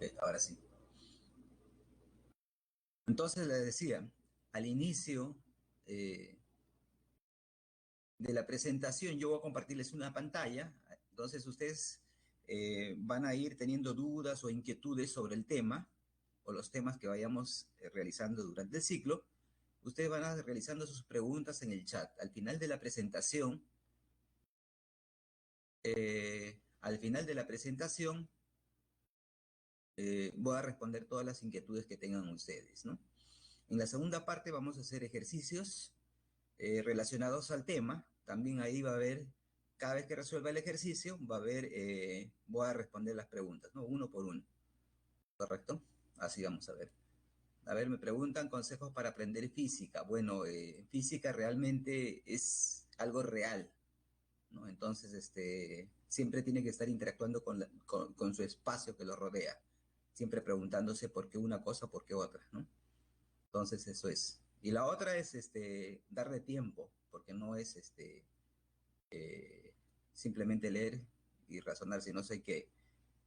Ok, ahora sí. Entonces le decía, al inicio de la presentación yo voy a compartirles una pantalla, entonces ustedes van a ir teniendo dudas o inquietudes sobre el tema o los temas que vayamos realizando durante el ciclo. Ustedes van a ir realizando sus preguntas en el chat. Al final de la presentación, voy a responder todas las inquietudes que tengan ustedes, ¿no? En la segunda parte vamos a hacer ejercicios relacionados al tema. También ahí va a haber, cada vez que resuelva el ejercicio, va a haber, voy a responder las preguntas, ¿no? Uno por uno, ¿correcto? Así vamos a ver. A ver, me preguntan consejos para aprender física. Bueno, física realmente es algo real, ¿no? Entonces, siempre tiene que estar interactuando con su espacio que lo rodea, siempre preguntándose por qué una cosa, por qué otra, ¿no? Entonces, eso es. Y la otra es, darle tiempo, porque no es, simplemente leer y razonar, sino hay que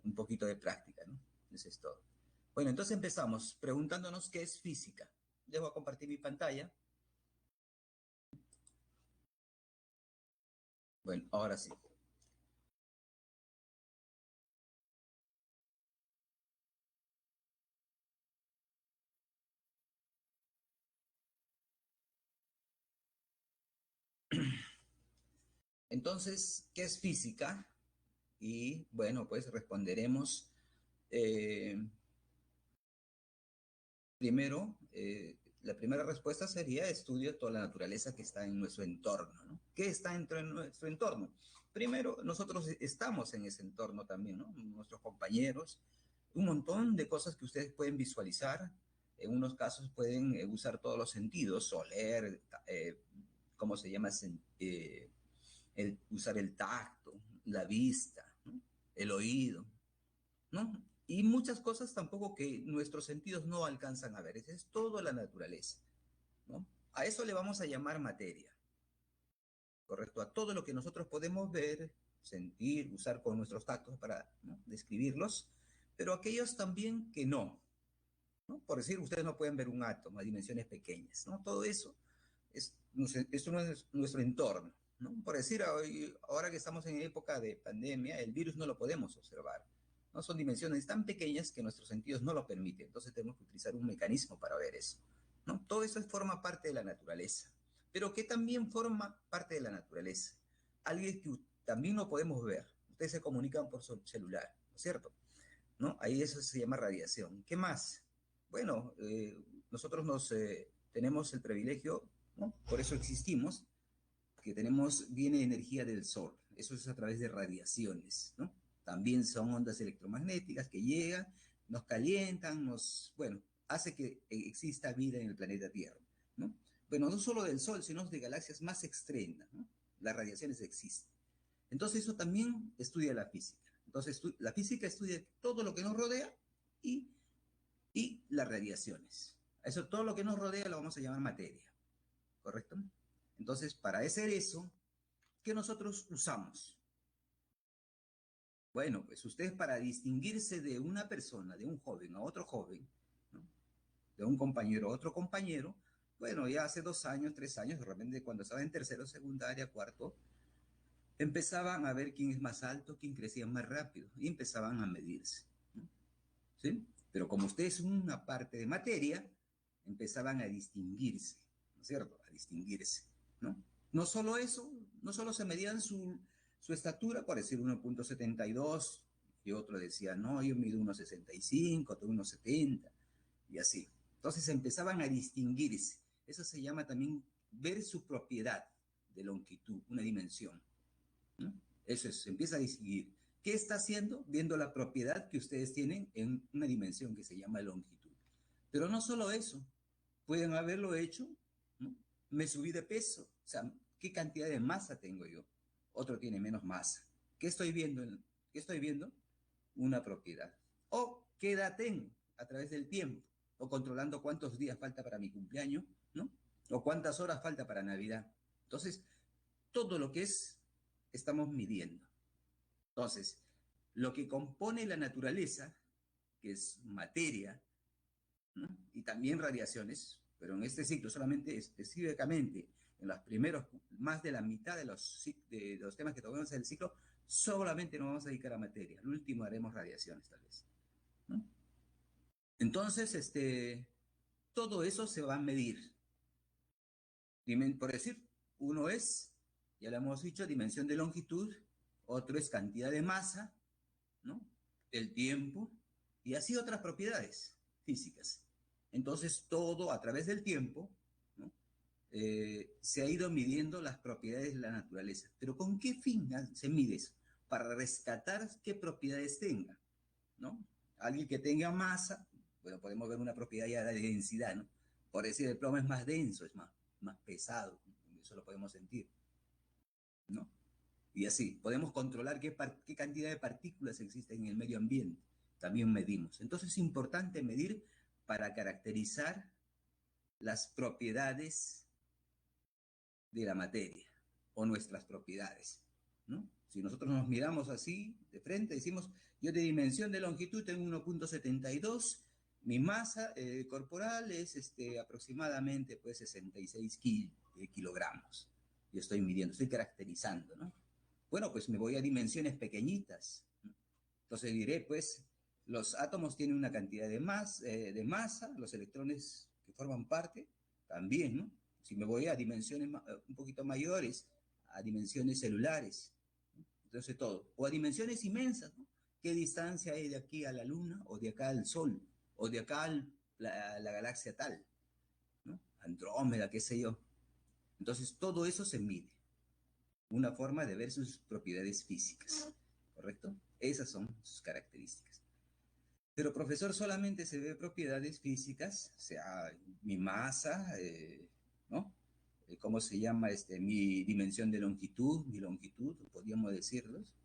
un poquito de práctica, ¿no? Eso es todo. Bueno, entonces empezamos preguntándonos qué es física. Les voy a compartir mi pantalla. Bueno, ahora sí. Entonces, ¿qué es física? Y bueno, pues responderemos eh, primero, la primera respuesta sería estudio toda la naturaleza que está en nuestro entorno, ¿no? ¿Qué está dentro de nuestro entorno? Primero, nosotros estamos en ese entorno también, ¿no? Nuestros compañeros, un montón de cosas que ustedes pueden visualizar. En unos casos pueden usar todos los sentidos, oler, ¿cómo se llama? Usar el tacto, la vista, ¿no? El oído, ¿no? Y muchas cosas tampoco que nuestros sentidos no alcanzan a ver. Eso es toda la naturaleza, ¿no? A eso le vamos a llamar materia, ¿correcto? A todo lo que nosotros podemos ver, sentir, usar con nuestros tactos para, ¿no?, describirlos, pero aquellos también que no, ¿no? Por decir, ustedes no pueden ver un átomo a dimensiones pequeñas, ¿no? Todo eso es nuestro entorno, ¿no? Por decir, ahora que estamos en época de pandemia, el virus no lo podemos observar, ¿no? Son dimensiones tan pequeñas que nuestros sentidos no lo permiten, entonces tenemos que utilizar un mecanismo para ver eso, ¿no? Todo eso forma parte de la naturaleza, pero que también forma parte de la naturaleza. Alguien que también no podemos ver, ustedes se comunican por su celular, ¿no es cierto? ¿No? Ahí eso se llama radiación. ¿Qué más? Bueno, nosotros tenemos el privilegio, ¿no? Por eso existimos, que viene energía del sol. Eso es a través de radiaciones, ¿no? También son ondas electromagnéticas que llegan, nos calientan, bueno, hace que exista vida en el planeta Tierra, ¿no? Bueno, no solo del sol, sino de galaxias más extremas, ¿no? Las radiaciones existen. Entonces eso también estudia la física. Entonces la física estudia todo lo que nos rodea y, y las radiaciones. Eso, todo lo que nos rodea lo vamos a llamar materia, ¿correcto? Entonces, para hacer eso, ¿qué nosotros usamos? Bueno, pues ustedes, para distinguirse de una persona, de un joven a otro joven, ¿no?, de un compañero a otro compañero, bueno, ya hace 2 años, 3 años, de repente cuando estaba en tercero, secundaria, cuarto, empezaban a ver quién es más alto, quién crecía más rápido, y empezaban a medirse, ¿no? ¿Sí? Pero como ustedes son una parte de materia, empezaban a distinguirse, ¿no es cierto? A distinguirse, ¿no? No solo eso, no solo se medían su estatura, por decir 1,72, y otro decía, no, yo mido 1,65, otro 1,70, y así. Entonces empezaban a distinguirse. Eso se llama también ver su propiedad de longitud, una dimensión, ¿no? Eso es, se empieza a distinguir. ¿Qué está haciendo? Viendo la propiedad que ustedes tienen en una dimensión que se llama longitud. Pero no solo eso, pueden haberlo hecho, ¿no? Me subí de peso, o sea, ¿qué cantidad de masa tengo yo? Otro tiene menos masa. ¿Qué estoy viendo? ¿Qué estoy viendo? Una propiedad. O qué edad tengo a través del tiempo, o controlando cuántos días falta para mi cumpleaños, ¿no? O cuántas horas falta para Navidad. Entonces, todo lo que estamos midiendo. Entonces, lo que compone la naturaleza, que es materia, ¿no? Y también radiaciones, pero en este ciclo solamente específicamente en los primeros, más de la mitad de los temas que tocamos en el ciclo, solamente nos vamos a dedicar a materia. Al último haremos radiaciones, tal vez, ¿no? Entonces, todo eso se va a medir. Por decir, uno es, ya lo hemos dicho, dimensión de longitud, otro es cantidad de masa, ¿no? El tiempo, y así otras propiedades físicas. Entonces, todo a través del tiempo, ¿no? Se ha ido midiendo las propiedades de la naturaleza. Pero ¿con qué fin se mide eso? Para rescatar qué propiedades tenga, ¿no? Alguien que tenga masa, bueno, podemos ver una propiedad ya de densidad, ¿no? Por decir, el plomo es más denso, es más pesado, eso lo podemos sentir, ¿no? Y así, podemos controlar qué cantidad de partículas existen en el medio ambiente. También medimos. Entonces es importante medir para caracterizar las propiedades de la materia o nuestras propiedades, ¿no? Si nosotros nos miramos así de frente, decimos, yo de dimensión de longitud tengo 1,72, mi masa corporal es aproximadamente pues 66 kilogramos. Yo estoy midiendo, estoy caracterizando, ¿no? Bueno, pues me voy a dimensiones pequeñitas, ¿no? Entonces diré, pues, los átomos tienen una cantidad de masa, los electrones que forman parte también, ¿no? Si me voy a dimensiones un poquito mayores, a dimensiones celulares, ¿no? Entonces todo, o a dimensiones inmensas, ¿no? ¿Qué distancia hay de aquí a la Luna, o de acá al Sol, o de acá a la galaxia tal, ¿no? Andrómeda, qué sé yo. Entonces todo eso se mide, una forma de ver sus propiedades físicas, ¿correcto? Esas son sus características. Pero, profesor, solamente se ve propiedades físicas, o sea, mi masa, ¿no? ¿Cómo se llama? Mi dimensión de longitud, mi longitud, podríamos decirlos,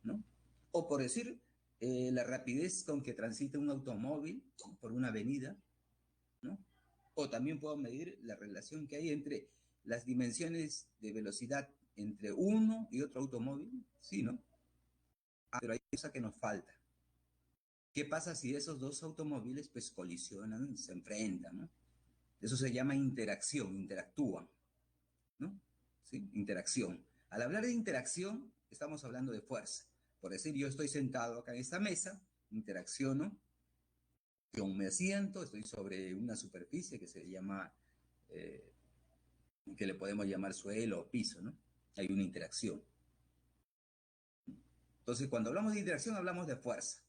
¿no? O por decir, la rapidez con que transita un automóvil por una avenida, ¿no? O también puedo medir la relación que hay entre las dimensiones de velocidad entre uno y otro automóvil, sí, ¿no? Pero hay cosa que nos falta. ¿Qué pasa si esos dos automóviles pues colisionan, se enfrentan, ¿no? Eso se llama interacción, interactúan, ¿no? ¿Sí? Interacción. Al hablar de interacción, estamos hablando de fuerza. Por decir, yo estoy sentado acá en esta mesa, interacciono, yo me asiento, estoy sobre una superficie que se llama, eh, que le podemos llamar suelo o piso, ¿no? Hay una interacción. Entonces, cuando hablamos de interacción, hablamos de fuerza.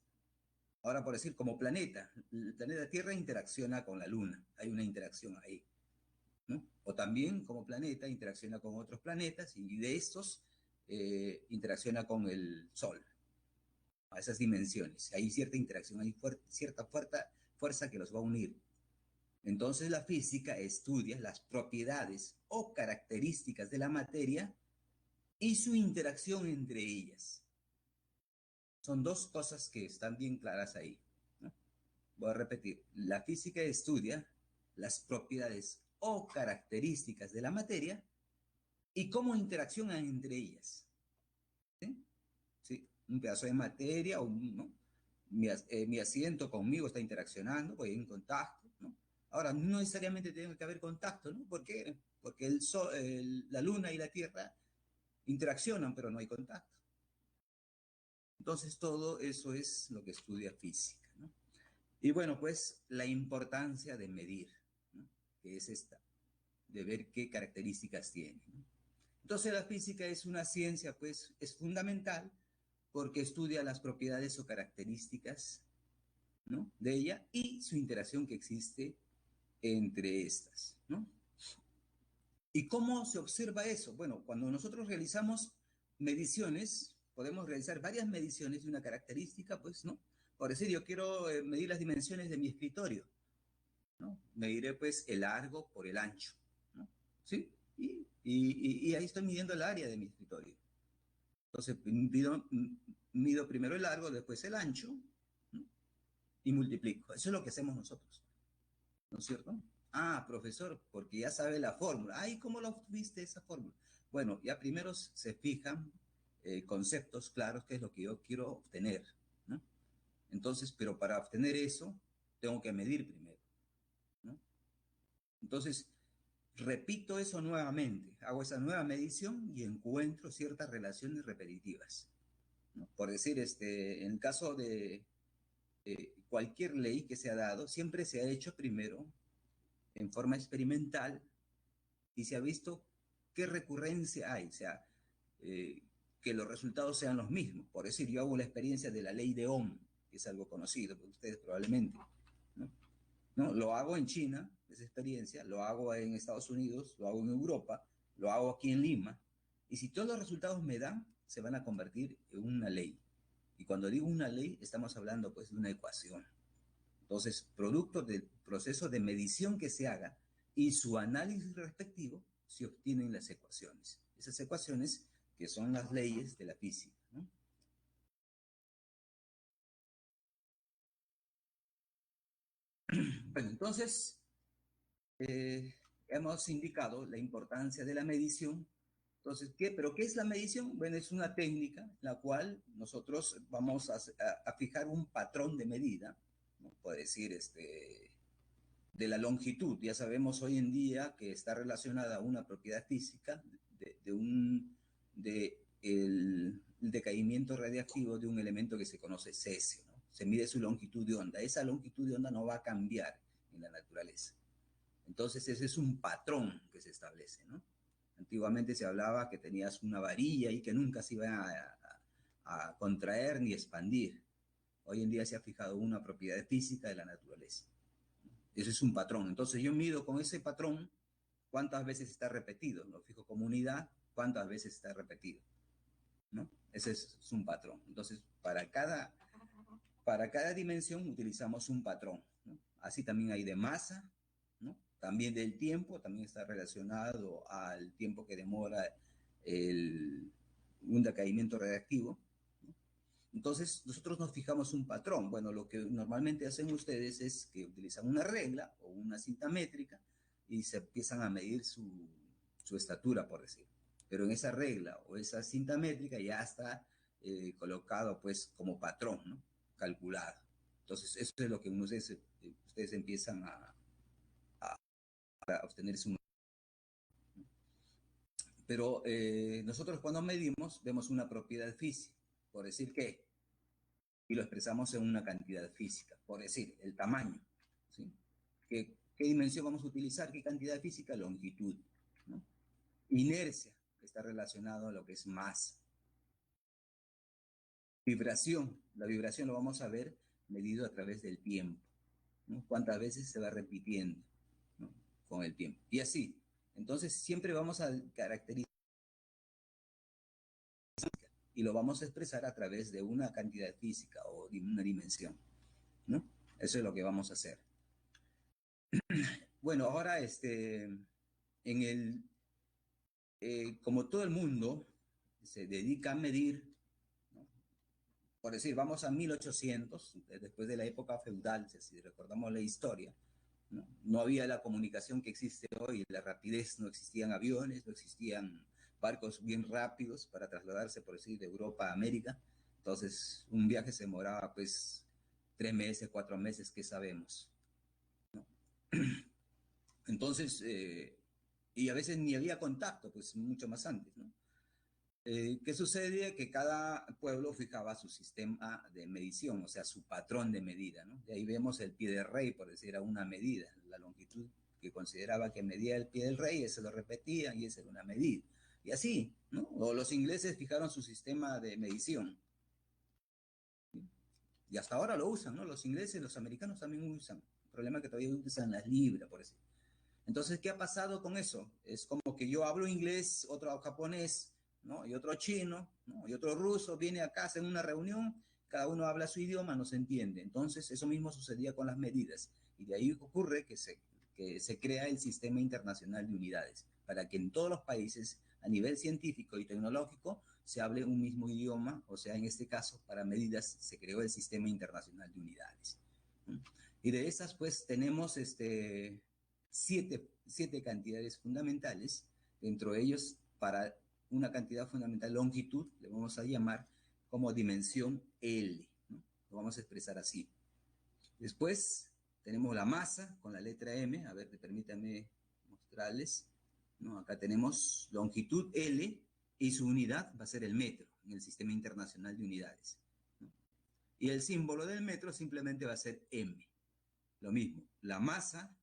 Ahora, por decir, como planeta, el planeta Tierra interacciona con la Luna, hay una interacción ahí, ¿no? O también como planeta interacciona con otros planetas y de estos interacciona con el Sol, a esas dimensiones. Hay cierta interacción, hay cierta fuerza que los va a unir. Entonces la física estudia las propiedades o características de la materia y su interacción entre ellas. Son dos cosas que están bien claras ahí, ¿no? Voy a repetir, la física estudia las propiedades o características de la materia y cómo interaccionan entre ellas. ¿Sí? ¿Sí? Un pedazo de materia, ¿no? Mi asiento conmigo está interaccionando, voy en contacto, ¿no? Ahora, no necesariamente tiene que haber contacto, ¿no? ¿Por qué? Porque la Luna y la Tierra interaccionan, pero no hay contacto. Entonces, todo eso es lo que estudia física, ¿no? Y bueno, pues la importancia de medir, ¿no? Que es esta, de ver qué características tiene, ¿no? Entonces la física es una ciencia, pues es fundamental porque estudia las propiedades o características, ¿no? De ella y su interacción que existe entre estas, ¿no? ¿Y cómo se observa eso? Bueno, cuando nosotros realizamos mediciones, podemos realizar varias mediciones de una característica, pues, ¿no? Por decir, yo quiero medir las dimensiones de mi escritorio, ¿no? Mediré, pues, el largo por el ancho, ¿no? ¿Sí? Y ahí estoy midiendo el área de mi escritorio. Entonces, mido primero el largo, después el ancho, ¿no? Y multiplico. Eso es lo que hacemos nosotros, ¿no es cierto? Ah, profesor, porque ya sabe la fórmula. Ay, ¿cómo lo obtuviste esa fórmula? Bueno, ya primero se fijan conceptos claros, que es lo que yo quiero obtener, ¿no? Entonces, pero para obtener eso, tengo que medir primero, ¿no? Entonces, repito eso nuevamente, hago esa nueva medición y encuentro ciertas relaciones repetitivas, ¿no? Por decir, en el caso de cualquier ley que se ha dado, siempre se ha hecho primero en forma experimental y se ha visto qué recurrencia hay, o sea, que los resultados sean los mismos. Por decir, yo hago la experiencia de la ley de Ohm, que es algo conocido por ustedes probablemente, ¿no? ¿No? Lo hago en China, esa experiencia, lo hago en Estados Unidos, lo hago en Europa, lo hago aquí en Lima, y si todos los resultados me dan, se van a convertir en una ley. Y cuando digo una ley, estamos hablando pues de una ecuación. Entonces, producto del proceso de medición que se haga y su análisis respectivo, se obtienen las ecuaciones. Esas ecuaciones que son las leyes de la física, ¿no? Bueno, entonces, hemos indicado la importancia de la medición. Entonces, ¿pero qué es la medición? Bueno, es una técnica en la cual nosotros vamos a fijar un patrón de medida, ¿no? Puede decir, de la longitud. Ya sabemos hoy en día que está relacionada a una propiedad física de el decaimiento radiactivo de un elemento que se conoce cesio, ¿no? Se mide su longitud de onda. Esa longitud de onda no va a cambiar en la naturaleza. Entonces ese es un patrón que se establece, ¿no? Antiguamente se hablaba que tenías una varilla y que nunca se iba a contraer ni expandir. Hoy en día se ha fijado una propiedad física de la naturaleza. Ese es un patrón. Entonces yo mido con ese patrón cuántas veces está repetido. Lo fijo como unidad, cuántas veces está repetido, ¿no? Ese es un patrón. Entonces, para cada dimensión utilizamos un patrón, ¿no? Así también hay de masa, ¿no? También del tiempo, también está relacionado al tiempo que demora un decaimiento reactivo. Entonces, nosotros nos fijamos un patrón. Bueno, lo que normalmente hacen ustedes es que utilizan una regla o una cinta métrica y se empiezan a medir su estatura, por decir. Pero en esa regla o esa cinta métrica ya está colocado, pues, como patrón, ¿no? Calculado. Entonces, eso es lo que ustedes empiezan a obtener su... Pero nosotros cuando medimos, vemos una propiedad física, por decir que y lo expresamos en una cantidad física, por decir, el tamaño, ¿sí? ¿Qué dimensión vamos a utilizar? ¿Qué cantidad física? Longitud, ¿no? Inercia, que está relacionado a lo que es masa. Vibración, la vibración lo vamos a ver medido a través del tiempo, ¿no? Cuántas veces se va repitiendo, ¿no? Con el tiempo. Y así, entonces siempre vamos a caracterizar y lo vamos a expresar a través de una cantidad física o de una dimensión, ¿no? Eso es lo que vamos a hacer. Bueno, ahora como todo el mundo se dedica a medir, ¿no? Por decir, vamos a 1800, después de la época feudal, si recordamos la historia, ¿no? No había la comunicación que existe hoy, la rapidez, no existían aviones, no existían barcos bien rápidos para trasladarse, por decir, de Europa a América. Entonces, un viaje se demoraba pues 3 meses, 4 meses, ¿qué sabemos? ¿No? Entonces, y a veces ni había contacto, pues mucho más antes, ¿no? ¿Qué sucede? Que cada pueblo fijaba su sistema de medición, o sea, su patrón de medida, ¿no? De ahí vemos el pie del rey, por decir, era una medida, la longitud que consideraba que medía el pie del rey, ese lo repetía y esa era una medida. Y así, ¿no? O los ingleses fijaron su sistema de medición, ¿sí? Y hasta ahora lo usan, ¿no? Los ingleses, los americanos también usan. El problema es que todavía usan las libras, por decir. Entonces, ¿qué ha pasado con eso? Es como que yo hablo inglés, otro japonés, ¿no? Y otro chino, ¿no? Y otro ruso, viene acá, hacen una reunión, cada uno habla su idioma, no se entiende. Entonces, eso mismo sucedía con las medidas. Y de ahí ocurre que se crea el Sistema Internacional de Unidades, para que en todos los países, a nivel científico y tecnológico, se hable un mismo idioma, o sea, en este caso, para medidas se creó el Sistema Internacional de Unidades. ¿No? Y de esas, pues, tenemos siete cantidades fundamentales, dentro de ellos, para una cantidad fundamental, longitud, le vamos a llamar como dimensión L, ¿no? Lo vamos a expresar así. Después tenemos la masa con la letra M. A ver, permítanme mostrarles, ¿no? Acá tenemos longitud L y su unidad va a ser el metro en el Sistema Internacional de Unidades, ¿no? Y el símbolo del metro simplemente va a ser M. Lo mismo, la masa,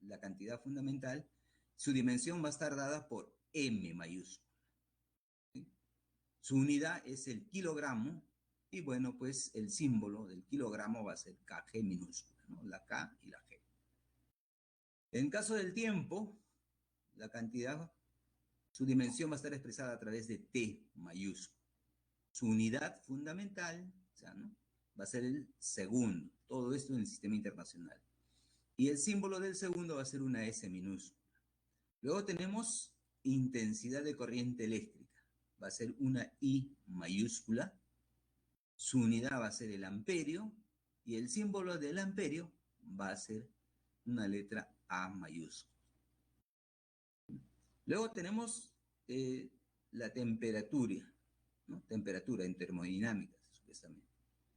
la cantidad fundamental, su dimensión va a estar dada por M mayúscula, ¿sí? Su unidad es el kilogramo y bueno, pues el símbolo del kilogramo va a ser kg minúscula, ¿no? La K y la G. En caso del tiempo, la cantidad, su dimensión va a estar expresada a través de T mayúscula. Su unidad fundamental, o sea, ¿no?, va a ser el segundo. Todo esto en el Sistema Internacional. Y el símbolo del segundo va a ser una S minúscula. Luego tenemos intensidad de corriente eléctrica. Va a ser una I mayúscula. Su unidad va a ser el amperio. Y el símbolo del amperio va a ser una letra A mayúscula. Luego tenemos la temperatura, ¿no? Temperatura en termodinámica, supuestamente,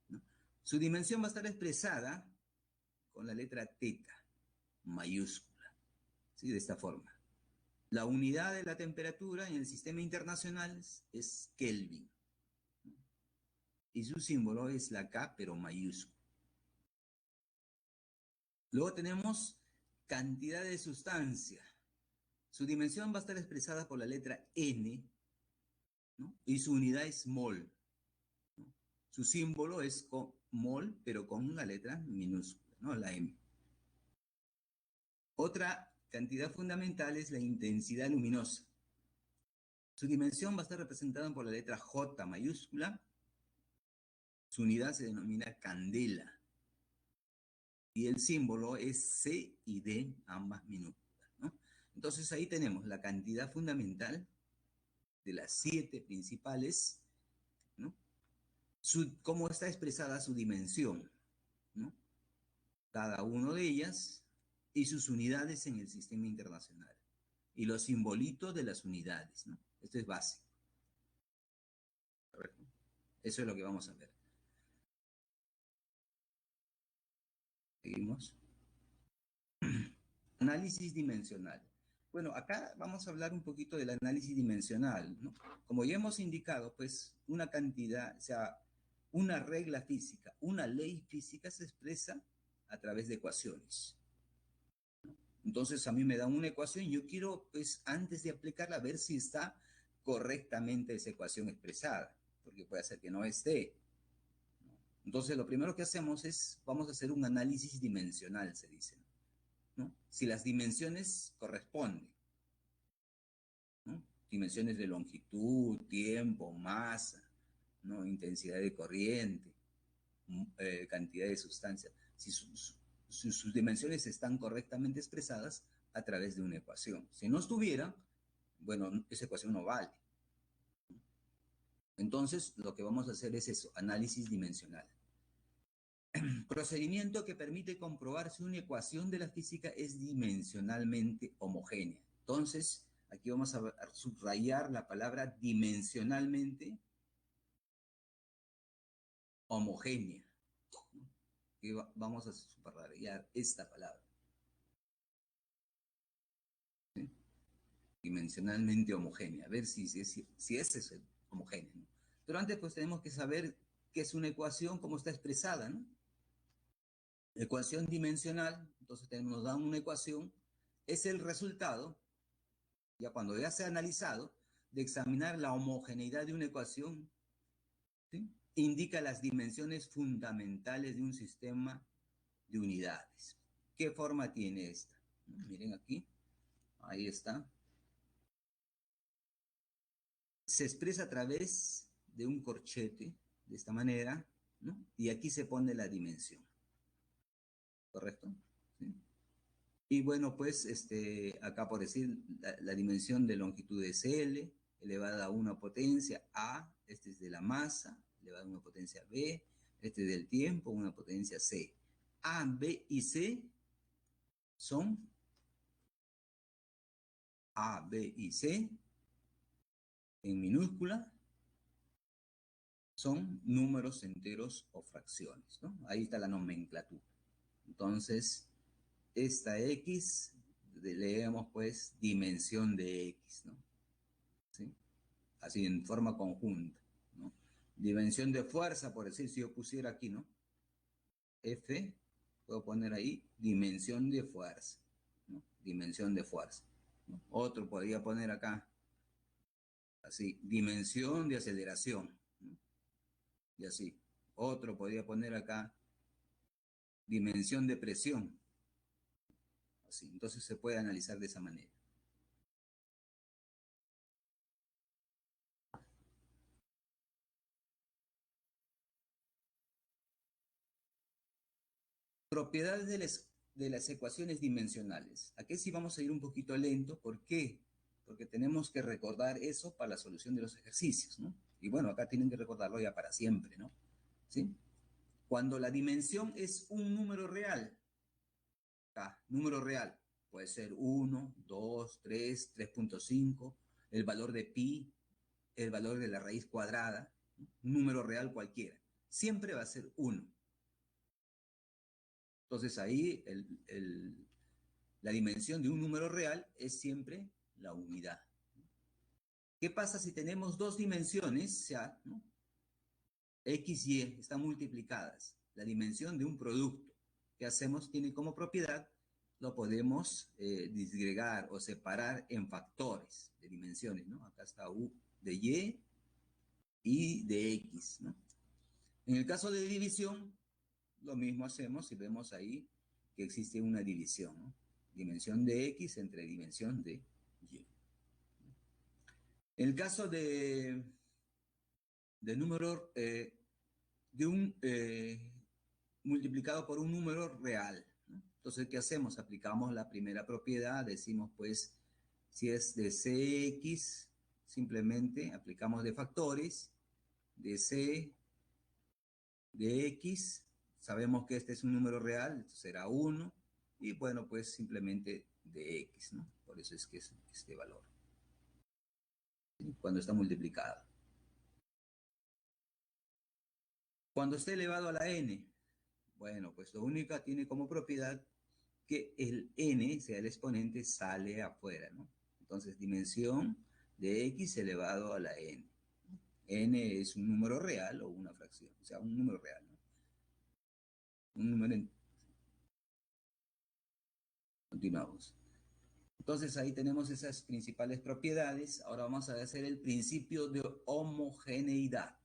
¿no? Su dimensión va a estar expresada con la letra teta mayúscula, ¿sí? De esta forma. La unidad de la temperatura en el sistema internacional es Kelvin, ¿no? Y su símbolo es la K, pero mayúscula. Luego tenemos cantidad de sustancia. Su dimensión va a estar expresada por la letra N, ¿no? Y su unidad es mol, ¿no? Su símbolo es mol, pero con una letra minúscula, ¿no? La M. Otra cantidad fundamental es la intensidad luminosa. Su dimensión va a estar representada por la letra J mayúscula. Su unidad se denomina candela. Y el símbolo es C y D, ambas minúsculas, ¿no? Entonces ahí tenemos la cantidad fundamental de las 7 principales, ¿no? Cómo está expresada su dimensión, ¿no? Cada una de ellas y sus unidades en el sistema internacional. Y los simbolitos de las unidades, ¿no? Esto es básico. ¿Correcto? Eso es lo que vamos a ver. Seguimos. Análisis dimensional. Bueno, acá vamos a hablar un poquito del análisis dimensional, ¿no? Como ya hemos indicado, pues una cantidad, o sea, una regla física, una ley física se expresa a través de ecuaciones. Entonces a mí me dan una ecuación y yo quiero, pues antes de aplicarla, ver si está correctamente esa ecuación expresada, porque puede ser que no esté. Entonces lo primero que hacemos es, vamos a hacer un análisis dimensional, se dice, ¿no? Si las dimensiones corresponden, ¿no? Dimensiones de longitud, tiempo, masa, ¿no? Intensidad de corriente, cantidad de sustancia. Si sus dimensiones están correctamente expresadas a través de una ecuación. Si no estuviera, bueno, esa ecuación no vale. Entonces, lo que vamos a hacer es eso, análisis dimensional. Procedimiento que permite comprobar si una ecuación de la física es dimensionalmente homogénea. Entonces, aquí vamos a subrayar la palabra dimensionalmente homogénea. Y vamos a subrayar esta palabra, ¿sí? Dimensionalmente homogénea. A ver si es homogénea, ¿no? Pero antes, pues tenemos que saber qué es una ecuación, cómo está expresada, ¿no? Ecuación dimensional, entonces nos dan una ecuación, es el resultado, ya cuando ya se ha analizado, de examinar la homogeneidad de una ecuación, ¿sí? Indica las dimensiones fundamentales de un sistema de unidades. ¿Qué forma tiene esta? Miren aquí, ahí está. Se expresa a través de un corchete, de esta manera, ¿no? Y aquí se pone la dimensión, ¿correcto? ¿Sí? Y bueno, pues acá por decir, la dimensión de longitud es L, elevada a una potencia A, este es de la masa, elevada a una potencia B, este es del tiempo, una potencia C. A, B y C son A, B y C en minúscula, son números enteros o fracciones, ¿no? Ahí está la nomenclatura. Entonces, esta X, leemos pues dimensión de X, ¿no? ¿Sí? Así en forma conjunta, ¿no? Dimensión de fuerza, por decir, si yo pusiera aquí, ¿no? F, puedo poner ahí dimensión de fuerza, ¿no? Dimensión de fuerza, ¿no? Otro podría poner acá, así, dimensión de aceleración, ¿no? Y así. Otro podría poner acá dimensión de presión, así. Entonces se puede analizar de esa manera. Propiedades de las ecuaciones dimensionales. Aquí sí vamos a ir un poquito lento. ¿Por qué? Porque tenemos que recordar eso para la solución de los ejercicios, ¿no? Y bueno, acá tienen que recordarlo ya para siempre, ¿no? ¿Sí? Cuando la dimensión es un número real, acá, número real, puede ser 1, 2, 3, 3.5, el valor de pi, el valor de la raíz cuadrada, ¿no? Un número real cualquiera. Siempre va a ser 1. Entonces ahí la dimensión de un número real es siempre la unidad. ¿Qué pasa si tenemos dos dimensiones, o sea, ¿no? X y Y están multiplicadas? La dimensión de un producto que hacemos tiene como propiedad, lo podemos disgregar o separar en factores de dimensiones, ¿no? Acá está U de y de X, ¿no? En el caso de división, lo mismo hacemos y vemos ahí que existe una división, ¿no? Dimensión de X entre dimensión de Y. En el caso de número, de un multiplicado por un número real, ¿no? Entonces, ¿qué hacemos? Aplicamos la primera propiedad, decimos pues, si es de Cx, simplemente aplicamos de factores, de C, de X, sabemos que este es un número real, será 1, y bueno, pues simplemente de X, ¿no? Por eso es que es este valor, ¿sí? Cuando está multiplicado. Cuando esté elevado a la n, bueno, pues lo único que tiene como propiedad que el n, sea el exponente, sale afuera, ¿no? Entonces, dimensión de x elevado a la n. N es un número real o una fracción, o sea, un número real, ¿no? Un número en... Continuamos. Entonces, ahí tenemos esas principales propiedades. Ahora vamos a hacer el principio de homogeneidad.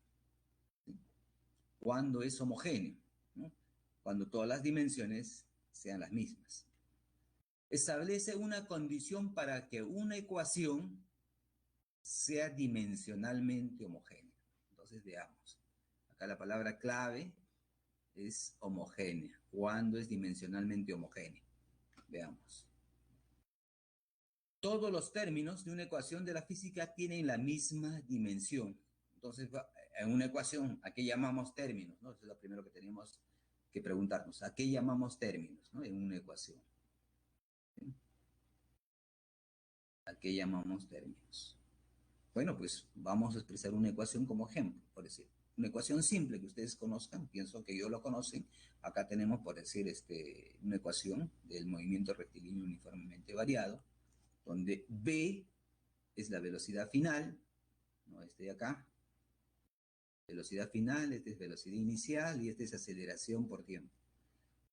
¿Sí? ¿Cuándo es homogéneo? ¿No? Cuando todas las dimensiones sean las mismas. Establece una condición para que una ecuación sea dimensionalmente homogénea. Entonces veamos. Acá la palabra clave es homogénea. ¿Cuándo es dimensionalmente homogénea? Veamos. Todos los términos de una ecuación de la física tienen la misma dimensión. Entonces, en una ecuación, ¿a qué llamamos términos? ¿No? Eso es lo primero que tenemos que preguntarnos. ¿A qué llamamos términos, ¿no? En una ecuación? ¿Sí? ¿A qué llamamos términos? Bueno, pues vamos a expresar una ecuación como ejemplo, por decir. Una ecuación simple que ustedes conozcan, pienso que yo lo conocen. Acá tenemos, por decir, una ecuación del movimiento rectilíneo uniformemente variado, donde v es la velocidad final, ¿no? Este de acá, velocidad final, este es velocidad inicial y este es aceleración por tiempo.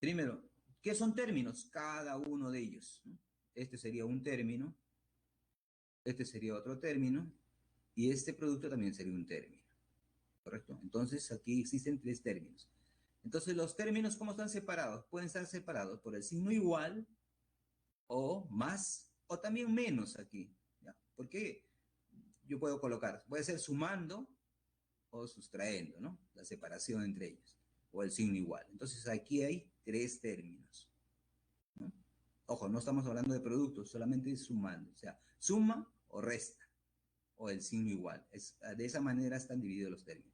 Primero, ¿qué son términos? Cada uno de ellos, ¿no? Este sería un término, este sería otro término, y este producto también sería un término, ¿correcto? Entonces aquí existen tres términos. Entonces los términos, ¿cómo están separados? Pueden estar separados por el signo igual o más o también menos aquí, ¿ya? Porque yo puedo colocar, puede ser sumando o sustrayendo, ¿no? La separación entre ellos o el signo igual. Entonces aquí hay tres términos, ¿no? Ojo, no estamos hablando de productos, solamente sumando, o sea, suma o resta o el signo igual. De esa manera están divididos los términos.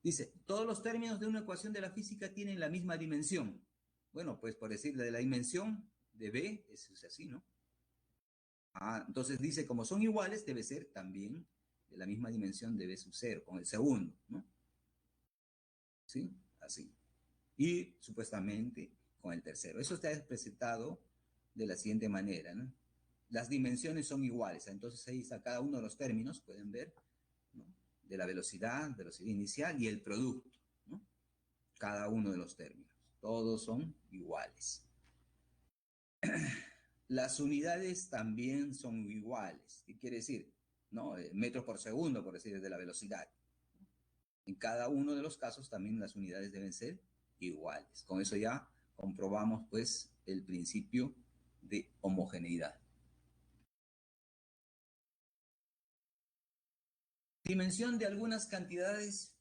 Dice, todos los términos de una ecuación de la física tienen la misma dimensión. Bueno, pues por decir, la dimensión de B es así, ¿no? Entonces dice, como son iguales, debe ser también de la misma dimensión de B sub 0, con el segundo, ¿no? ¿sí? Así. Y supuestamente con el tercero. Eso está presentado de la siguiente manera, ¿no? Las dimensiones son iguales, entonces ahí está cada uno de los términos, pueden ver, ¿no? De la velocidad inicial y el producto, ¿no? Cada uno de los términos. Todos son iguales. Las unidades también son iguales. ¿Qué quiere decir? ¿No? Metros por segundo, por decir, de la velocidad. En cada uno de los casos también las unidades deben ser iguales. Con eso ya comprobamos pues el principio de homogeneidad. Dimensión de algunas cantidades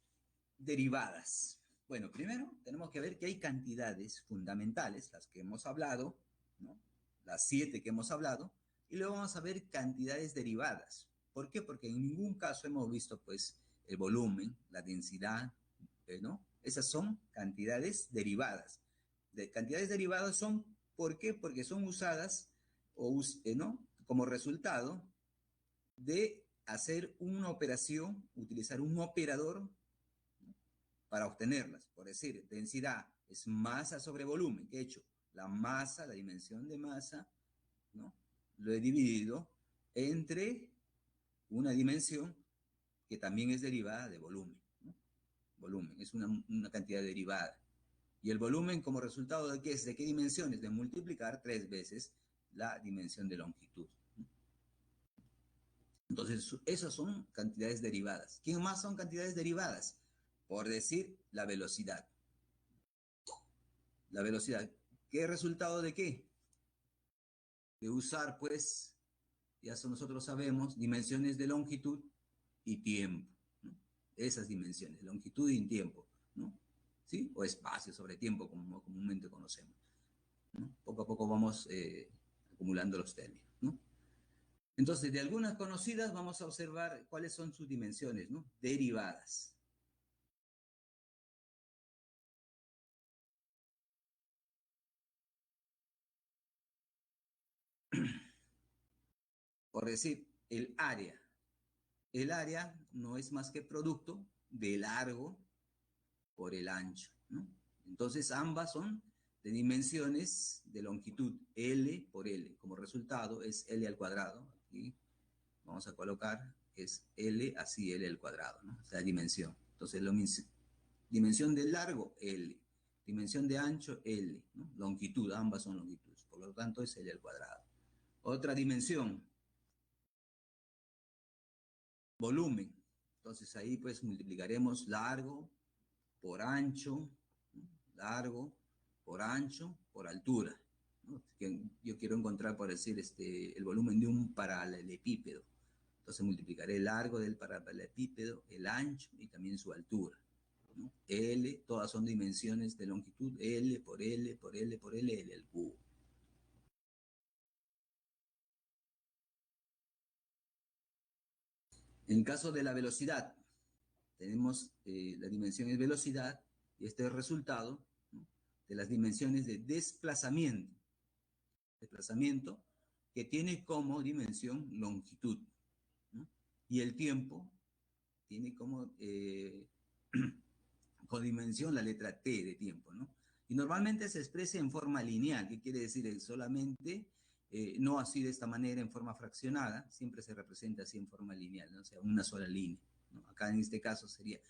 derivadas. Bueno, primero tenemos que ver que hay cantidades fundamentales, las que hemos hablado, ¿no? Las 7 que hemos hablado, y luego vamos a ver cantidades derivadas. ¿Por qué? Porque en ningún caso hemos visto pues el volumen, la densidad, ¿no? Esas son cantidades derivadas. Cantidades derivadas son, ¿por qué? Porque son usadas ¿no? Como resultado de hacer una operación, utilizar un operador para obtenerlas. Por decir, densidad es masa sobre volumen. ¿Qué he hecho? La masa, la dimensión de masa, ¿no? Lo he dividido entre una dimensión que también es derivada de volumen, ¿no? Volumen, es una cantidad derivada. Y el volumen como resultado de qué es, de qué dimensiones, de multiplicar 3 veces la dimensión de longitud. Entonces, esas son cantidades derivadas. ¿Quién más son cantidades derivadas? Por decir, la velocidad. La velocidad. ¿Qué resultado de qué? De usar, pues, ya nosotros sabemos, dimensiones de longitud y tiempo, ¿no? Esas dimensiones, longitud y tiempo, ¿no? ¿Sí? O espacio sobre tiempo, como comúnmente conocemos, ¿no? Poco a poco vamos acumulando los términos, ¿no? Entonces, de algunas conocidas vamos a observar cuáles son sus dimensiones, ¿no? Derivadas. Por decir, el área. El área no es más que producto de largo por el ancho, ¿no? Entonces, ambas son de dimensiones de longitud L por L. Como resultado es L al cuadrado. Aquí vamos a colocar, es L, así L al cuadrado, ¿no? O sea, dimensión. Entonces, lo mismo. Dimensión de largo, L. Dimensión de ancho, L, ¿no? Longitud, ambas son longitudes. Por lo tanto, es L al cuadrado. Otra dimensión, volumen. Entonces, ahí pues multiplicaremos largo por ancho, ¿no? Largo por ancho por altura, ¿no? Yo quiero encontrar, por decir, el volumen de un paralelepípedo. Entonces multiplicaré el largo del paralelepípedo, el ancho y también su altura, ¿no? L, todas son dimensiones de longitud, L por L por L por L, L al cubo. En caso de la velocidad, tenemos la dimensión es velocidad y este es el resultado, ¿no? De las dimensiones de desplazamiento. Desplazamiento que tiene como dimensión longitud, ¿no? Y el tiempo tiene como con dimensión la letra T de tiempo, ¿no? Y normalmente se expresa en forma lineal, que quiere decir solamente, no así de esta manera en forma fraccionada, siempre se representa así en forma lineal, ¿no? O sea, una sola línea, ¿no? Acá en este caso sería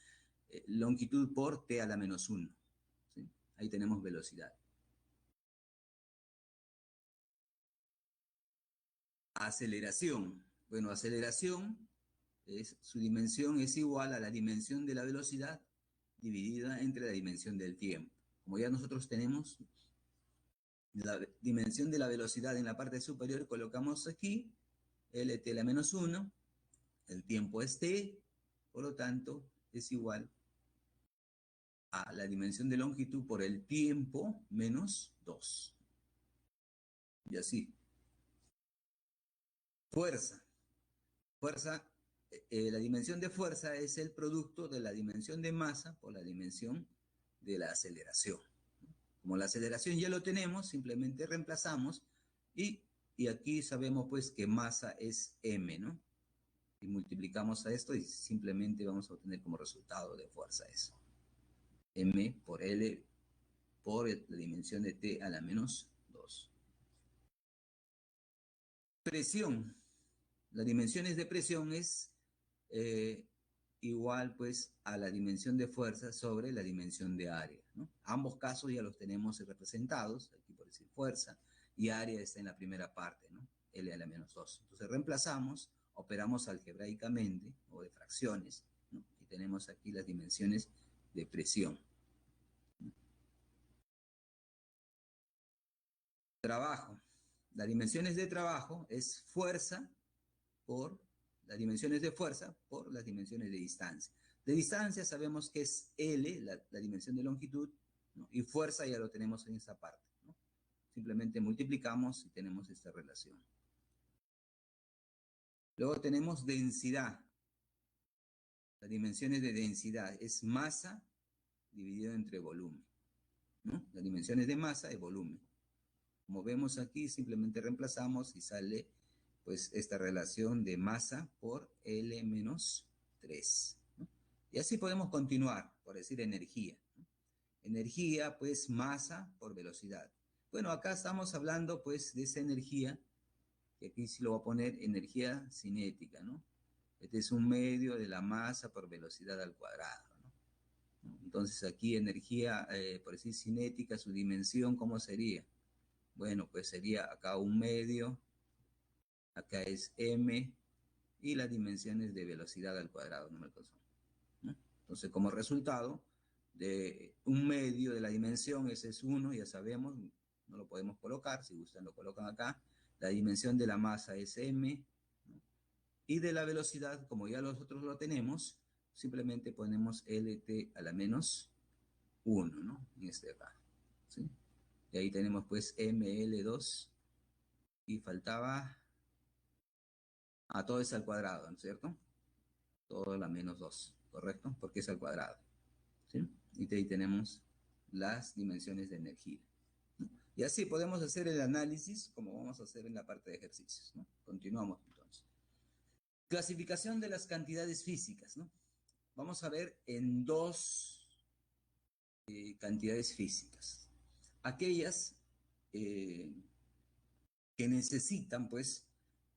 longitud por T a la menos 1, ¿sí? Ahí tenemos velocidad. Aceleración. Bueno, aceleración, su dimensión es igual a la dimensión de la velocidad dividida entre la dimensión del tiempo. Como ya nosotros tenemos la dimensión de la velocidad en la parte superior, colocamos aquí lt a la menos 1, el tiempo es t, por lo tanto es igual a la dimensión de longitud por el tiempo menos 2. Y así. Fuerza. Fuerza, la dimensión de fuerza es el producto de la dimensión de masa por la dimensión de la aceleración. Como la aceleración ya lo tenemos, simplemente reemplazamos y aquí sabemos pues que masa es m, ¿no? Y multiplicamos a esto y simplemente vamos a obtener como resultado de fuerza eso. M por L por la dimensión de T a la menos 2. Presión. Las dimensiones de presión es igual pues a la dimensión de fuerza sobre la dimensión de área, ¿no? Ambos casos ya los tenemos representados, aquí por decir fuerza, y área está en la primera parte, ¿no? L a la menos 2. Entonces reemplazamos, operamos algebraicamente o de fracciones, ¿no? Y tenemos aquí las dimensiones de presión. Trabajo. Las dimensiones de trabajo es fuerza por las dimensiones de fuerza por las dimensiones de distancia. De distancia sabemos que es L, la dimensión de longitud, ¿no? Y fuerza ya lo tenemos en esta parte, ¿no? Simplemente multiplicamos y tenemos esta relación. Luego tenemos densidad. Las dimensiones de densidad es masa dividido entre volumen, ¿no? Las dimensiones de masa y volumen. Como vemos aquí, simplemente reemplazamos y sale pues esta relación de masa por L menos 3, ¿no? Y así podemos continuar, por decir energía, ¿no? Energía, pues masa por velocidad. Bueno, acá estamos hablando pues de esa energía, que aquí sí lo voy a poner energía cinética, ¿no? Este es un medio de la masa por velocidad al cuadrado, ¿no? Entonces aquí energía, por decir cinética, su dimensión, ¿cómo sería? Bueno, pues sería acá un medio, acá es m, y las dimensiones de velocidad al cuadrado, no me alcanzó, ¿no? Entonces, como resultado de un medio de la dimensión, ese es 1, ya sabemos, no lo podemos colocar, si gustan lo colocan acá. La dimensión de la masa es m, ¿no? Y de la velocidad, como ya nosotros lo tenemos, simplemente ponemos lt a la menos 1, ¿no? En este acá, ¿sí? Y ahí tenemos pues ml2 y faltaba a todo es al cuadrado, ¿no es cierto? Todo a la menos 2, ¿correcto? Porque es al cuadrado, ¿sí? Y ahí tenemos las dimensiones de energía, ¿no? Y así podemos hacer el análisis como vamos a hacer en la parte de ejercicios, ¿no? Continuamos entonces. Clasificación de las cantidades físicas, ¿no? Vamos a ver en dos cantidades físicas. Aquellas que necesitan, pues,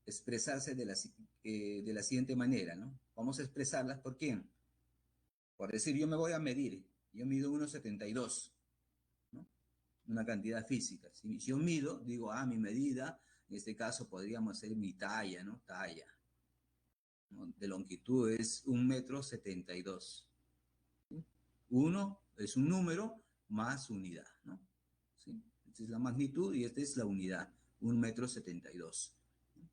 expresarse de la siguiente manera, ¿no? Vamos a expresarlas por quién. Por decir, yo me voy a medir, yo mido 1,72, ¿no? Una cantidad física. Si yo mido, digo, mi medida, en este caso podríamos hacer mi talla, ¿no? Talla, ¿no? De longitud es 1,72 m. ¿Sí? 1 es un número más unidad, ¿no? ¿Sí? Esta es la magnitud y esta es la unidad, 1,72 m.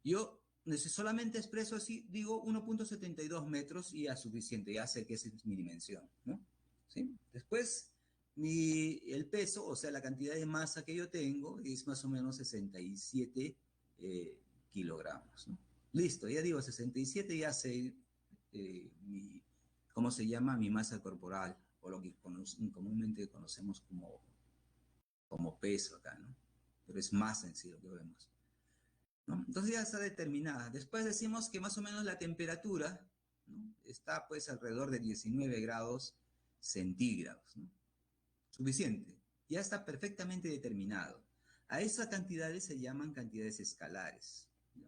Yo solamente expreso así, digo 1,72 metros y ya es suficiente, ya sé que esa es mi dimensión, ¿no? ¿Sí? Después, el peso, o sea, la cantidad de masa que yo tengo es más o menos 67 kilogramos, ¿no? Listo, ya digo 67, ya sé ¿cómo se llama? Mi masa corporal, o lo que comúnmente conocemos como peso acá, ¿no? Pero es masa en sí lo que vemos, ¿no? Entonces ya está determinada. Después decimos que más o menos la temperatura, ¿no? Está pues alrededor de 19 grados centígrados, ¿no? Suficiente. Ya está perfectamente determinado. A esas cantidades se llaman cantidades escalares, ¿no?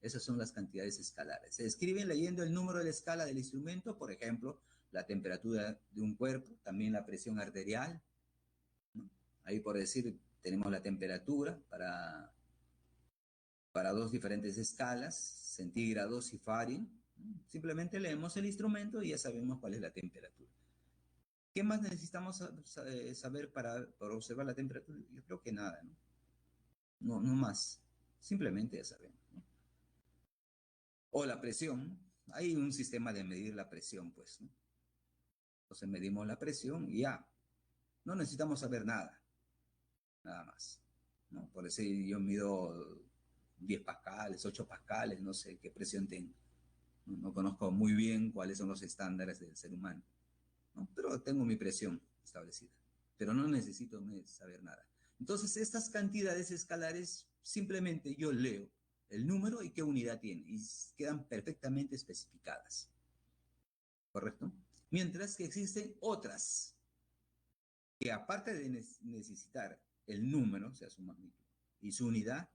Esas son las cantidades escalares. Se escriben leyendo el número de la escala del instrumento, por ejemplo, la temperatura de un cuerpo, también la presión arterial, ¿no? Ahí por decir, tenemos la temperatura para dos diferentes escalas, centígrados y Fahrenheit. Simplemente leemos el instrumento y ya sabemos cuál es la temperatura. ¿Qué más necesitamos saber para observar la temperatura? Yo creo que nada, ¿no? No más. Simplemente ya sabemos, ¿no? O la presión. Hay un sistema de medir la presión, pues, ¿no? Entonces medimos la presión y ya. No necesitamos saber nada. Nada más, ¿no? Por decir, yo mido 10 pascales, 8 pascales, no sé qué presión tengo. No conozco muy bien cuáles son los estándares del ser humano, ¿no? Pero tengo mi presión establecida. Pero no necesito saber nada. Entonces, estas cantidades escalares, simplemente yo leo el número y qué unidad tiene. Y quedan perfectamente especificadas. ¿Correcto? Mientras que existen otras que aparte de necesitar el número, o sea, su magnitud y su unidad,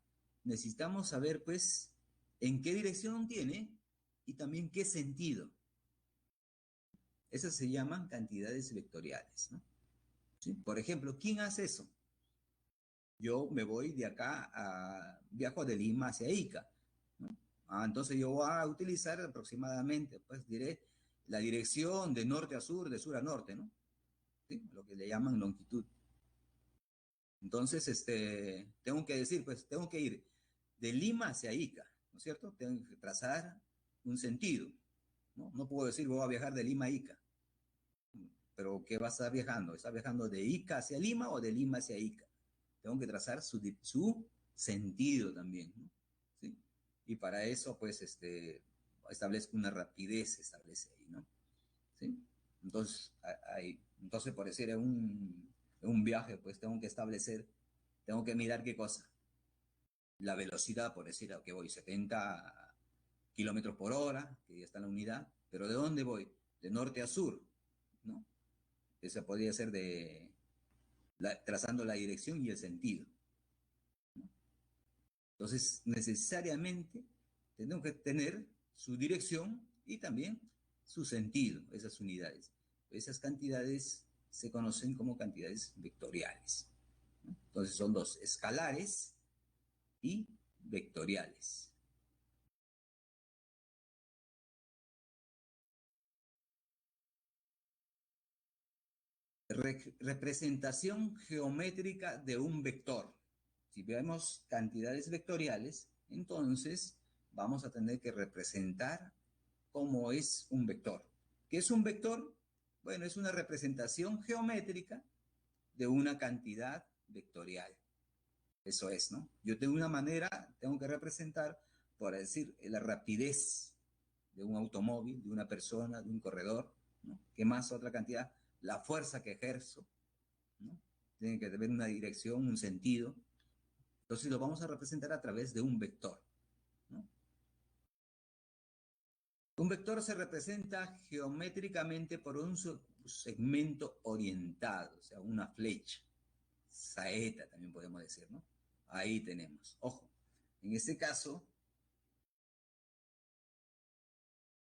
necesitamos saber, pues, en qué dirección tiene y también qué sentido. Esas se llaman cantidades vectoriales, ¿no? ¿Sí? Por ejemplo, ¿quién hace eso? Yo me voy de acá viajo de Lima hacia Ica, ¿no? Entonces yo voy a utilizar aproximadamente, pues diré, la dirección de norte a sur, de sur a norte, ¿no? ¿Sí? Lo que le llaman longitud. Entonces, tengo que decir, pues tengo que ir de Lima hacia Ica, ¿no es cierto? Tengo que trazar un sentido, ¿no? No puedo decir voy a viajar de Lima a Ica, pero ¿qué va a estar viajando? ¿Está viajando de Ica hacia Lima o de Lima hacia Ica? Tengo que trazar su sentido también, ¿no? ¿Sí? Y para eso, pues, establezco una rapidez, establece ahí, ¿no? ¿Sí? Entonces, entonces por decir, en un viaje, pues tengo que establecer, tengo que mirar qué cosa. La velocidad, por decir, a que voy 70 kilómetros por hora, que ya está en la unidad, pero ¿de dónde voy? De norte a sur, ¿no? Eso podría ser trazando la dirección y el sentido, ¿no? Entonces, necesariamente tenemos que tener su dirección y también su sentido, esas unidades. Esas cantidades se conocen como cantidades vectoriales, ¿no? Entonces, son dos, escalares y vectoriales. Representación geométrica de un vector. Si vemos cantidades vectoriales, entonces vamos a tener que representar cómo es un vector. ¿Qué es un vector? Bueno, es una representación geométrica de una cantidad vectorial. Eso es, ¿no? Yo tengo una manera, tengo que representar, por decir, la rapidez de un automóvil, de una persona, de un corredor, ¿no? ¿Qué más otra cantidad? La fuerza que ejerzo, ¿no? Tiene que tener una dirección, un sentido. Entonces lo vamos a representar a través de un vector, ¿no? Un vector se representa geométricamente por un segmento orientado, o sea, una flecha, saeta también podemos decir, ¿no? Ahí tenemos. Ojo, en este caso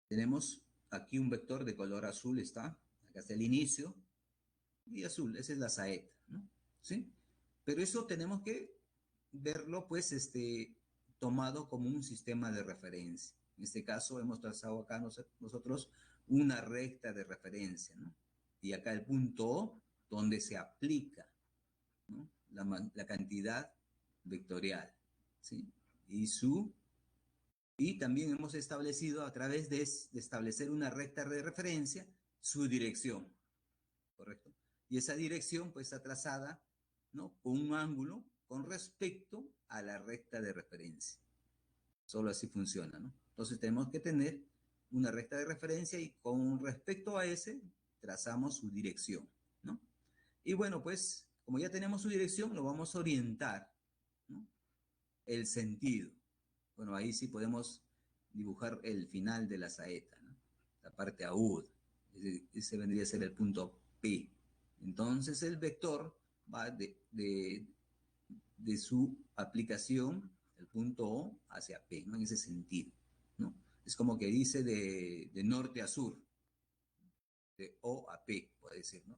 tenemos aquí un vector de color azul, está, acá está el inicio, y azul, esa es la saeta, ¿no? ¿Sí? Pero eso tenemos que verlo, pues, tomado como un sistema de referencia. En este caso hemos trazado acá nosotros una recta de referencia, ¿no? Y acá el punto O, donde se aplica, ¿no? La cantidad vectorial, ¿sí? Y también hemos establecido a través de establecer una recta de referencia su dirección, ¿correcto? Y esa dirección pues está trazada, ¿no? Con un ángulo con respecto a la recta de referencia. Solo así funciona, ¿no? Entonces tenemos que tener una recta de referencia y con respecto a ese trazamos su dirección, ¿no? Y bueno, pues como ya tenemos su dirección, lo vamos a orientar, ¿no? El sentido. Bueno, ahí sí podemos dibujar el final de la saeta, ¿no? La parte aguda. Ese vendría a ser el punto P. Entonces el vector va de su aplicación, el punto O, hacia P, ¿no? En ese sentido, ¿no? Es como que dice de norte a sur, de O a P, puede decir, ¿no?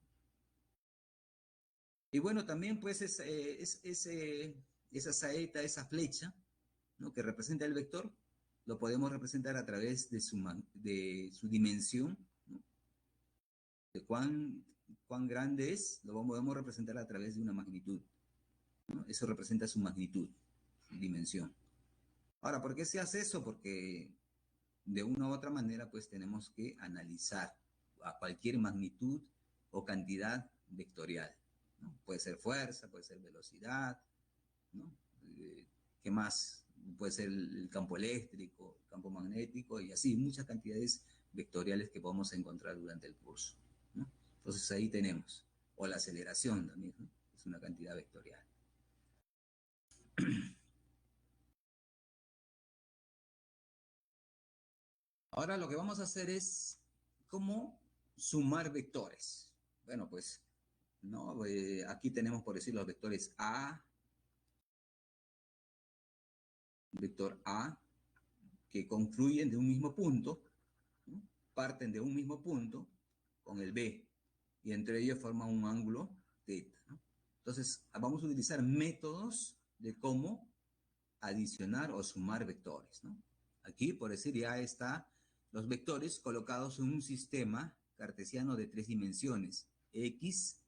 Y bueno, también pues esa saeta, esa flecha, ¿no? Que representa el vector, lo podemos representar a través de su dimensión, ¿no? De cuán grande es, lo podemos representar a través de una magnitud, ¿no? Eso representa su magnitud, su dimensión. Ahora, ¿por qué se hace eso? Porque de una u otra manera, pues tenemos que analizar a cualquier magnitud o cantidad vectorial, ¿no? Puede ser fuerza, puede ser velocidad, ¿no? ¿Qué más? Puede ser el campo eléctrico, el campo magnético y así, muchas cantidades vectoriales que podemos encontrar durante el curso, ¿no? Entonces ahí tenemos, o la aceleración también, ¿no? Es una cantidad vectorial. Ahora lo que vamos a hacer es cómo sumar vectores. Bueno, pues, ¿no? Aquí tenemos, por decir, los vectores A, vector A, que confluyen de un mismo punto, ¿no? Parten de un mismo punto con el B, y entre ellos forman un ángulo θ, ¿no? Entonces, vamos a utilizar métodos de cómo adicionar o sumar vectores, ¿no? Aquí, por decir, ya está los vectores colocados en un sistema cartesiano de 3 dimensiones, X,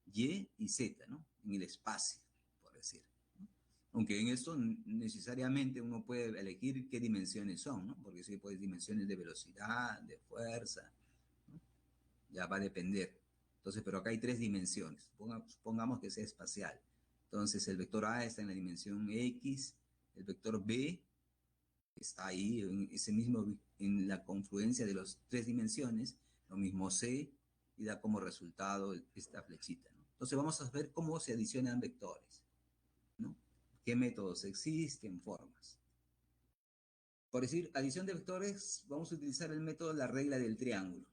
Y y Z, ¿no? En el espacio, por decir, ¿no? Aunque en esto necesariamente uno puede elegir qué dimensiones son, ¿no? Porque si pues dimensiones de velocidad, de fuerza, ¿no? Ya va a depender. Entonces, pero acá hay 3 dimensiones. Supongamos que sea espacial. Entonces, el vector A está en la dimensión X, el vector B está ahí, en ese mismo, en la confluencia de las 3 dimensiones, lo mismo C, y da como resultado esta flechita, ¿no? Entonces, vamos a ver cómo se adicionan vectores, ¿no? ¿Qué métodos existen? Formas. Por decir, adición de vectores, vamos a utilizar el método de la regla del triángulo.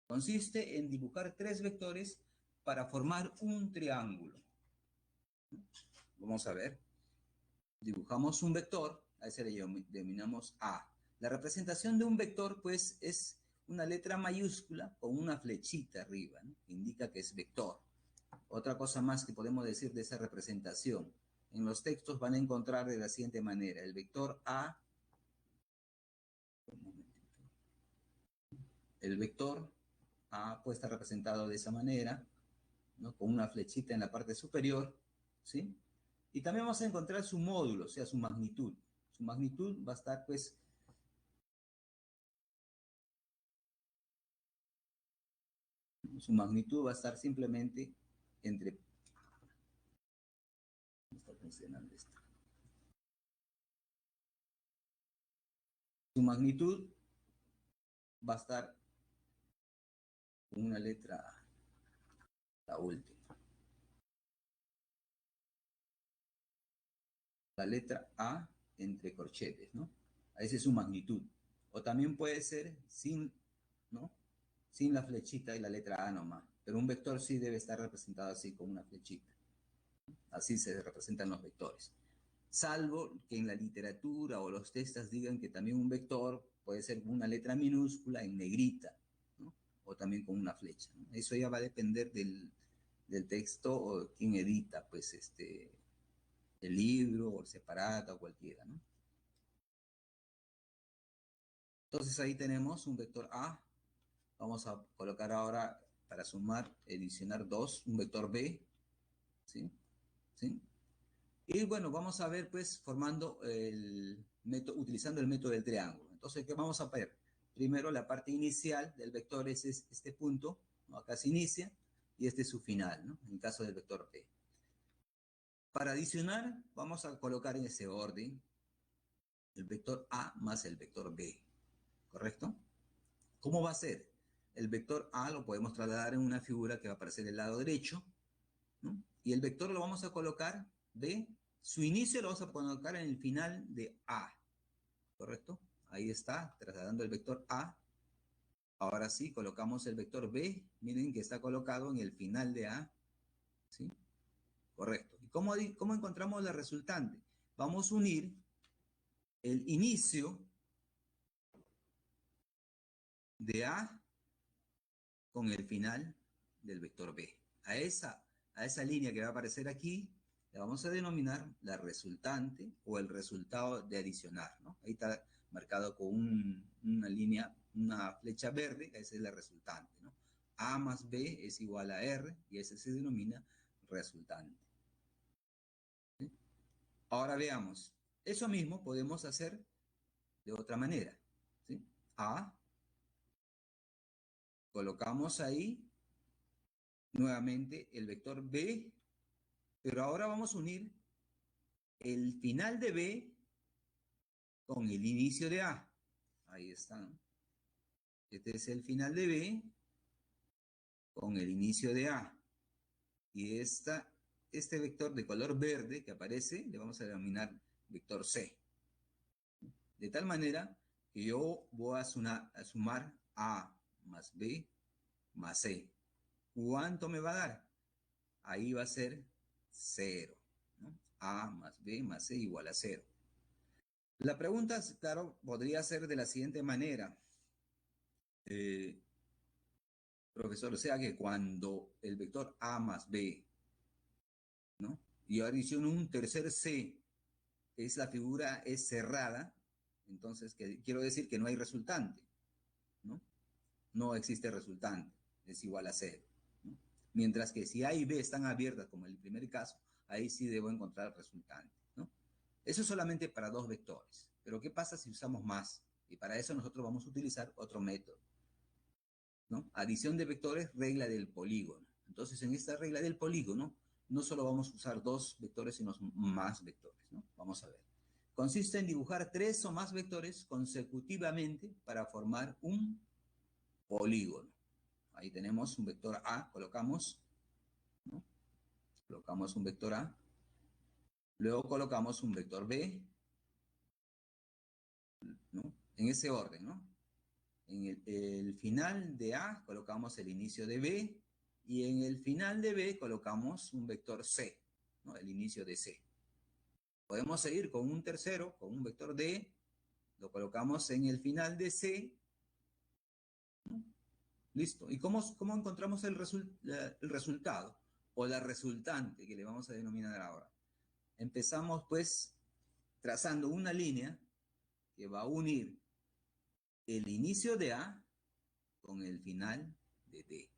Consiste en dibujar 3 vectores para formar un triángulo. Vamos a ver. Dibujamos un vector, a ese le denominamos A. La representación de un vector, pues, es una letra mayúscula con una flechita arriba, ¿no? Que indica que es vector. Otra cosa más que podemos decir de esa representación. En los textos van a encontrar de la siguiente manera. El vector A, el vector A puede estar representado de esa manera, ¿no? Con una flechita en la parte superior, ¿sí? Y también vamos a encontrar su módulo, o sea, su magnitud. Su magnitud va a estar, pues, su magnitud va a estar simplemente entre... ¿Cómo está funcionando esto? Su magnitud va a estar con una letra, la última. La letra A entre corchetes, ¿no? Esa es su magnitud. O también puede ser sin, ¿no? Sin la flechita y la letra A nomás. Pero un vector sí debe estar representado así, con una flechita. Así se representan los vectores. Salvo que en la literatura o los textos digan que también un vector puede ser una letra minúscula en negrita, ¿no? O también con una flecha, ¿no? Eso ya va a depender del texto o quien edita, pues, el libro o el separata o cualquiera, ¿no? Entonces ahí tenemos un vector A. Vamos a colocar ahora, para sumar, adicionar 2, un vector B, ¿sí? ¿Sí? Y bueno, vamos a ver, pues, formando el método, utilizando el método del triángulo. Entonces, ¿qué vamos a ver? Primero, la parte inicial del vector es este punto, ¿no? Acá se inicia, y este es su final, ¿no? En el caso del vector P. Para adicionar, vamos a colocar en ese orden el vector A más el vector B, ¿correcto? ¿Cómo va a ser? El vector A lo podemos trasladar en una figura que va a aparecer del lado derecho, ¿no? Y el vector lo vamos a colocar de su inicio, lo vamos a colocar en el final de A, ¿correcto? Ahí está, trasladando el vector A. Ahora sí, colocamos el vector B. Miren que está colocado en el final de A, ¿sí? Correcto. ¿Y cómo encontramos la resultante? Vamos a unir el inicio de A con el final del vector B. A esa línea que va a aparecer aquí, la vamos a denominar la resultante o el resultado de adicionar, ¿no? Ahí está marcado con una línea, una flecha verde, esa es la resultante, ¿no? A más B es igual a R y ese se denomina resultante, ¿sí? Ahora veamos, eso mismo podemos hacer de otra manera, ¿sí? A, colocamos ahí nuevamente el vector B, pero ahora vamos a unir el final de B con el inicio de A. Ahí está, ¿no? Este es el final de B con el inicio de A. Y este vector de color verde que aparece, le vamos a denominar vector C. De tal manera que yo voy a sumar A más B más C. ¿Cuánto me va a dar? Ahí va a ser 0, ¿no? A más B más C igual a 0. La pregunta, claro, podría ser de la siguiente manera. Eh, Profesor, o sea que cuando el vector A más B, ¿no? Y ahora adiciono un tercer C, es la figura es cerrada, entonces quiero decir que no hay resultante, ¿no? No existe resultante, es igual a 0, ¿no? Mientras que si A y B están abiertas, como en el primer caso, ahí sí debo encontrar el resultante, ¿no? Eso es solamente para dos vectores. Pero ¿qué pasa si usamos más? Y para eso nosotros vamos a utilizar otro método, ¿no? Adición de vectores, regla del polígono. Entonces, en esta regla del polígono, no solo vamos a usar dos vectores, sino más vectores, ¿no? Vamos a ver. Consiste en dibujar tres o más vectores consecutivamente para formar un polígono. Ahí tenemos un vector A, colocamos, ¿no? Colocamos un vector A. Luego colocamos un vector B, ¿no? En ese orden, ¿no? En el final de A colocamos el inicio de B y en el final de B colocamos un vector C, ¿no? El inicio de C. Podemos seguir con un tercero, con un vector D, lo colocamos en el final de C, ¿no? Listo. ¿Y cómo encontramos el resultado? O la resultante que le vamos a denominar ahora. Empezamos pues trazando una línea que va a unir el inicio de A con el final de D.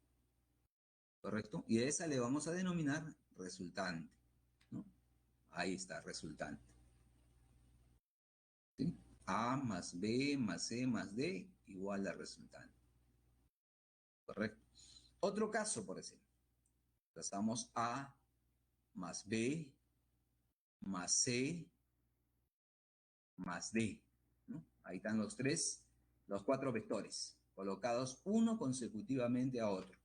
¿Correcto? Y a esa le vamos a denominar resultante, ¿no? Ahí está, resultante. ¿Sí? A más B más C más D igual a resultante. ¿Correcto? Otro caso, por ejemplo. Trazamos A más B más C más D, ¿no? Ahí están los cuatro vectores, colocados uno consecutivamente a otro.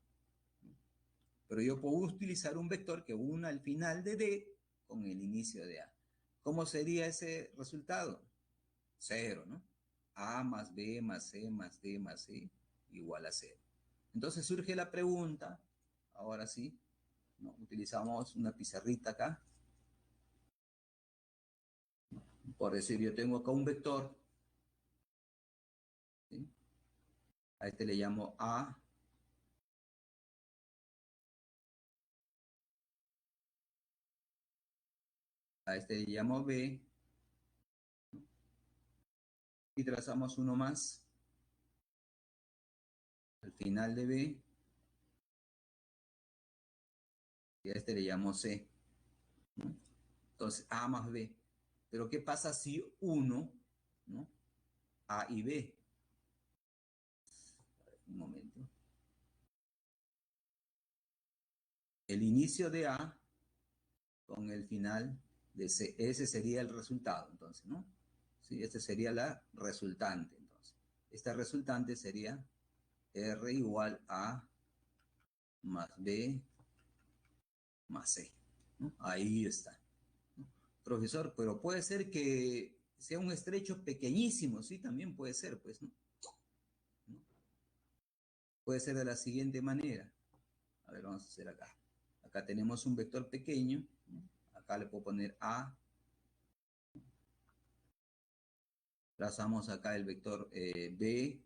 Pero yo puedo utilizar un vector que una al final de D con el inicio de A. ¿Cómo sería ese resultado? 0, ¿no? A más B más C más D más C igual a 0. Entonces surge la pregunta, ahora sí, ¿no? Utilizamos una pizarrita acá. Por decir, yo tengo acá un vector, ¿sí? A este le llamo A, a este le llamo B, y trazamos uno más al final de B, y a este le llamo C, ¿no? Entonces, A más B. Pero ¿qué pasa si uno, ¿no? A y B. Un momento. El inicio de A con el final de C. Ese sería el resultado, entonces, ¿no? Sí, esta sería la resultante, entonces. Esta resultante sería R igual a más B más C, ¿no? Ahí está, ¿no? Profesor, pero puede ser que sea un estrecho pequeñísimo, sí, también puede ser, pues, ¿no? ¿No? Puede ser de la siguiente manera. A ver, vamos a hacer acá. Acá tenemos un vector pequeño, ¿no? Acá le puedo poner A. Trazamos acá el vector B.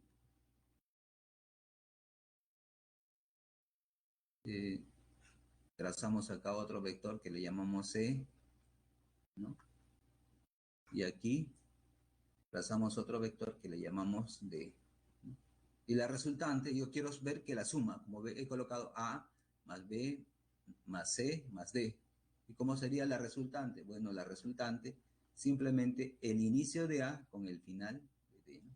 Eh, Trazamos acá otro vector que le llamamos C, ¿no? Y aquí trazamos otro vector que le llamamos D, ¿no? Y la resultante, yo quiero ver que la suma, como he colocado A más B más C más D. ¿Y cómo sería la resultante? Bueno, la resultante, simplemente el inicio de A con el final de D, ¿no?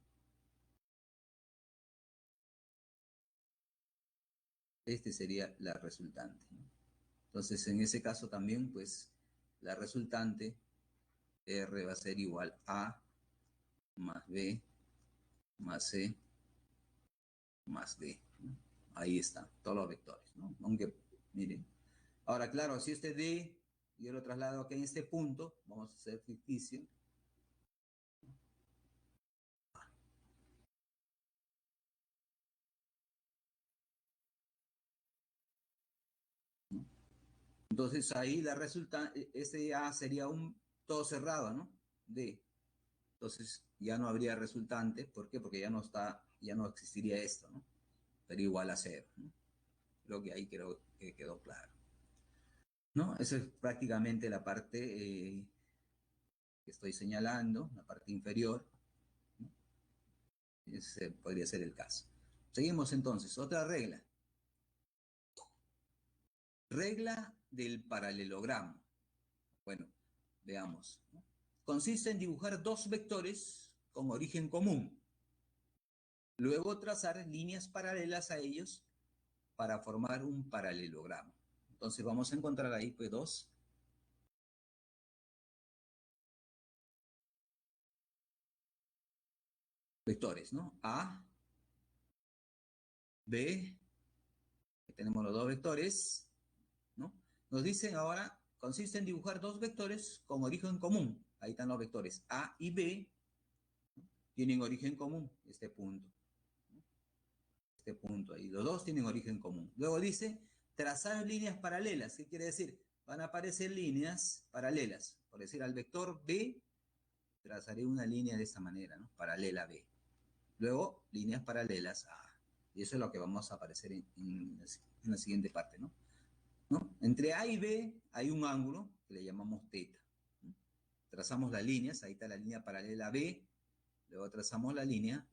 Este sería la resultante, ¿no? Entonces, en ese caso también, pues, la resultante R va a ser igual a más B más C más D, ¿no? Ahí están todos los vectores, ¿no? Aunque, miren. Ahora, claro, si este D yo lo traslado aquí en este punto, vamos a hacer ficticio. Entonces ahí la resultante, ese A sería un todo cerrado, ¿no? D. Entonces ya no habría resultante. ¿Por qué? Porque ya no existiría esto, ¿no? Pero igual a cero, ¿no? Creo que ahí que quedó claro, ¿no? Esa es prácticamente la parte que estoy señalando, la parte inferior, ¿no? Ese podría ser el caso. Seguimos entonces. Otra regla. Regla del paralelogramo. Bueno, veamos, ¿no? Consiste en dibujar dos vectores con origen común. Luego trazar líneas paralelas a ellos para formar un paralelogramo. Entonces vamos a encontrar ahí pues dos vectores, ¿no? A, B, tenemos los dos vectores, ¿no? Nos dicen ahora, consiste en dibujar dos vectores con origen común. Ahí están los vectores A y B, ¿no? Tienen origen común, este punto. Este punto ahí. Los dos tienen origen común. Luego dice, trazar líneas paralelas. ¿Qué quiere decir? Van a aparecer líneas paralelas. Por decir, al vector B, trazaré una línea de esta manera, ¿no? Paralela a B. Luego, líneas paralelas a A. Y eso es lo que vamos a aparecer en la siguiente parte, ¿no? ¿No? Entre A y B hay un ángulo que le llamamos teta, ¿no? Trazamos las líneas, ahí está la línea paralela a B, luego trazamos la línea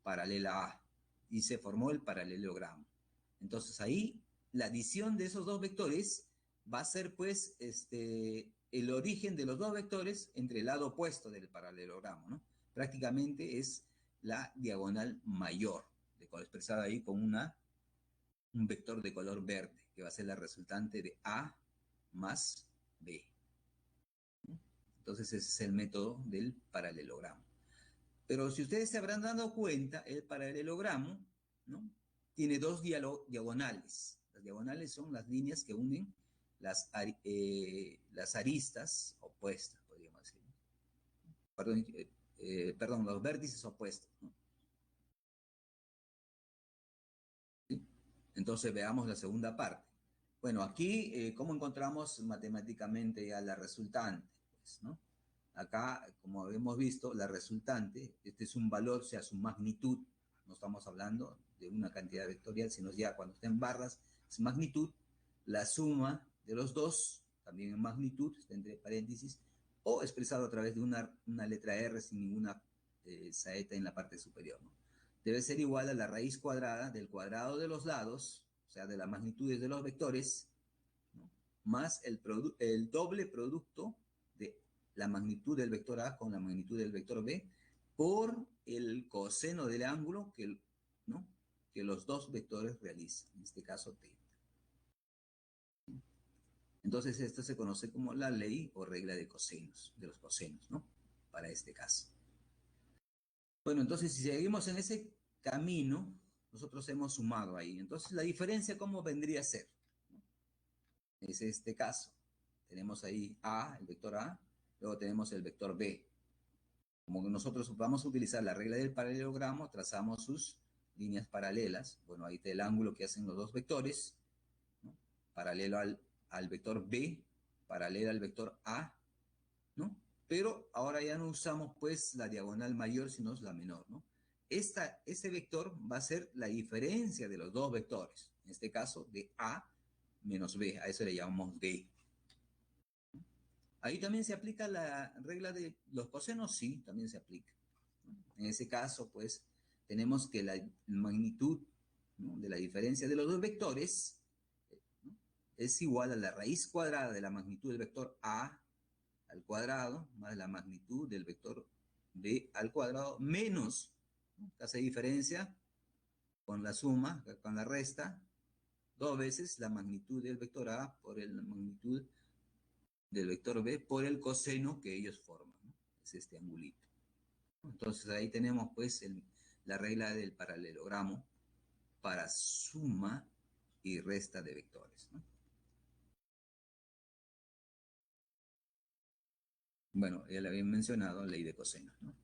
paralela a y se formó el paralelogramo. Entonces ahí la adición de esos dos vectores va a ser pues el origen de los dos vectores entre el lado opuesto del paralelogramo, ¿no? Prácticamente es la diagonal mayor, expresada ahí con un vector de color verde, que va a ser la resultante de A más B. Entonces ese es el método del paralelogramo. Pero si ustedes se habrán dado cuenta, el paralelogramo, ¿no?, tiene dos diagonales. Las diagonales son las líneas que unen las aristas opuestas, podríamos decir. Perdón, los vértices opuestos, ¿no? ¿Sí? Entonces veamos la segunda parte. Bueno, aquí, ¿cómo encontramos matemáticamente ya la resultante? Pues, ¿no? Acá, como hemos visto, la resultante, este es un valor, o sea, su magnitud. No estamos hablando de una cantidad vectorial, sino ya cuando está en barras, es magnitud. La suma de los dos, también en magnitud, está entre paréntesis, o expresado a través de una letra R sin ninguna saeta en la parte superior, ¿no? Debe ser igual a la raíz cuadrada del cuadrado de los lados, o sea, de las magnitudes de los vectores, ¿no?, más el doble producto de la magnitud del vector A con la magnitud del vector B por el coseno del ángulo ¿no?, que los dos vectores realizan, en este caso θ. Entonces esto se conoce como la ley o regla de cosenos, de los cosenos, ¿no?, para este caso. Bueno, entonces si seguimos en ese camino, nosotros hemos sumado ahí. Entonces la diferencia, ¿cómo vendría a ser? Es este caso. Tenemos ahí A, el vector A, luego tenemos el vector B. Como que nosotros vamos a utilizar la regla del paralelogramo, trazamos sus líneas paralelas. Bueno, ahí está el ángulo que hacen los dos vectores, ¿no?, paralelo al vector B, paralelo al vector A, ¿no? Pero ahora ya no usamos pues la diagonal mayor, sino la menor, ¿no? Ese vector va a ser la diferencia de los dos vectores, en este caso de A menos B, a eso le llamamos D. Ahí también se aplica la regla de los cosenos, sí, también se aplica, ¿no? En ese caso, pues, tenemos que la magnitud, ¿no?, de la diferencia de los dos vectores, ¿no?, es igual a la raíz cuadrada de la magnitud del vector A al cuadrado más la magnitud del vector B al cuadrado menos, ¿no?, que hace diferencia con la suma, con la resta, dos veces la magnitud del vector A por la magnitud del vector B por el coseno que ellos forman, ¿no? Es este angulito. Entonces ahí tenemos pues la regla del paralelogramo para suma y resta de vectores, ¿no? Bueno, ya le había mencionado ley de cosenos, ¿no?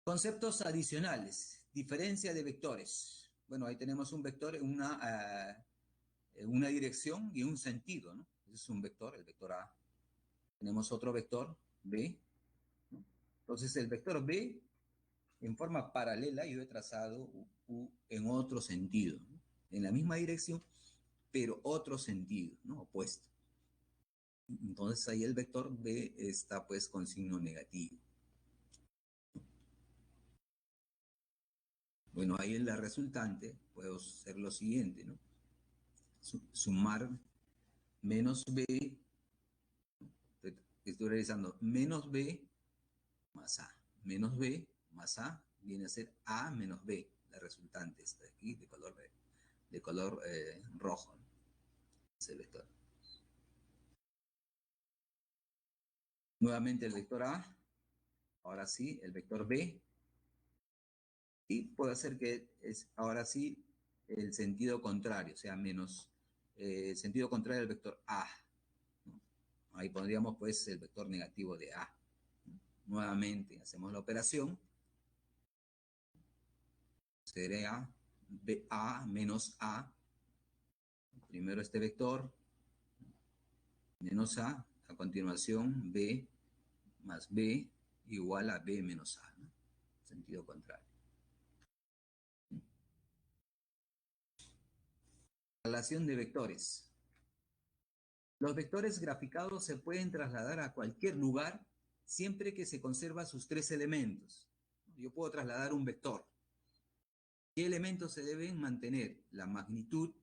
Conceptos adicionales. Diferencia de vectores. Bueno, ahí tenemos un vector, una dirección y un sentido, ¿no? es un vector, el vector A. Tenemos otro vector, B, ¿no? Entonces el vector B, en forma paralela, yo he trazado U en otro sentido, ¿no? En la misma dirección, pero otro sentido, ¿no? Opuesto. Entonces ahí el vector B está pues con signo negativo. Bueno, ahí en la resultante puedo hacer lo siguiente, ¿no? Sumar menos B, estoy realizando menos B más A. Menos B más A viene a ser A menos B. La resultante está aquí de color, rojo, ¿no? Ese vector. Nuevamente el vector A, ahora sí, el vector B, y puedo hacer que es ahora sí el sentido contrario, o sea, menos el sentido contrario del vector A, ¿no? Ahí pondríamos pues el vector negativo de A, ¿no? Nuevamente hacemos la operación, sería A menos A, primero este vector, menos A continuación B más B igual a B menos A, ¿no? Sentido contrario. Relación de vectores. Los vectores graficados se pueden trasladar a cualquier lugar siempre que se conserva sus tres elementos. Yo puedo trasladar un vector. ¿Qué elementos se deben mantener? La magnitud,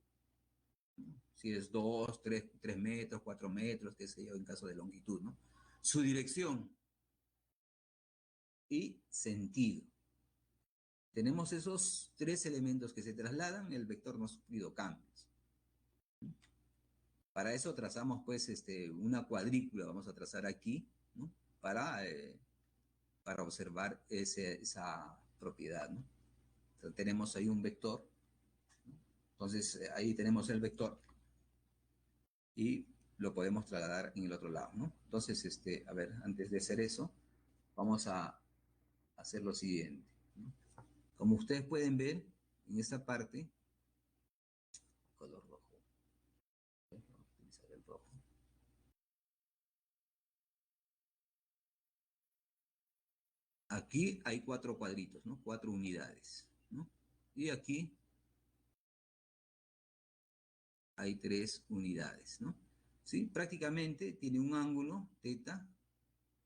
¿no? Si es 2, 3 metros, 4 metros, qué sé yo, en caso de longitud, ¿no? Su dirección y sentido. Tenemos esos tres elementos que se trasladan, el vector no ha sufrido cambios. Para eso trazamos pues una cuadrícula, vamos a trazar aquí, ¿no? Para observar esa propiedad, ¿no? Entonces, tenemos ahí un vector, ¿no? Entonces ahí tenemos el vector y lo podemos trasladar en el otro lado, ¿no? Entonces, a ver, antes de hacer eso, vamos a hacer lo siguiente, ¿no? Como ustedes pueden ver, en esta parte, color rojo, vamos a utilizar el rojo. Aquí hay 4 cuadritos, ¿no? 4 unidades, ¿no? Y aquí hay 3 unidades, ¿no? ¿Sí? Prácticamente tiene un ángulo, teta,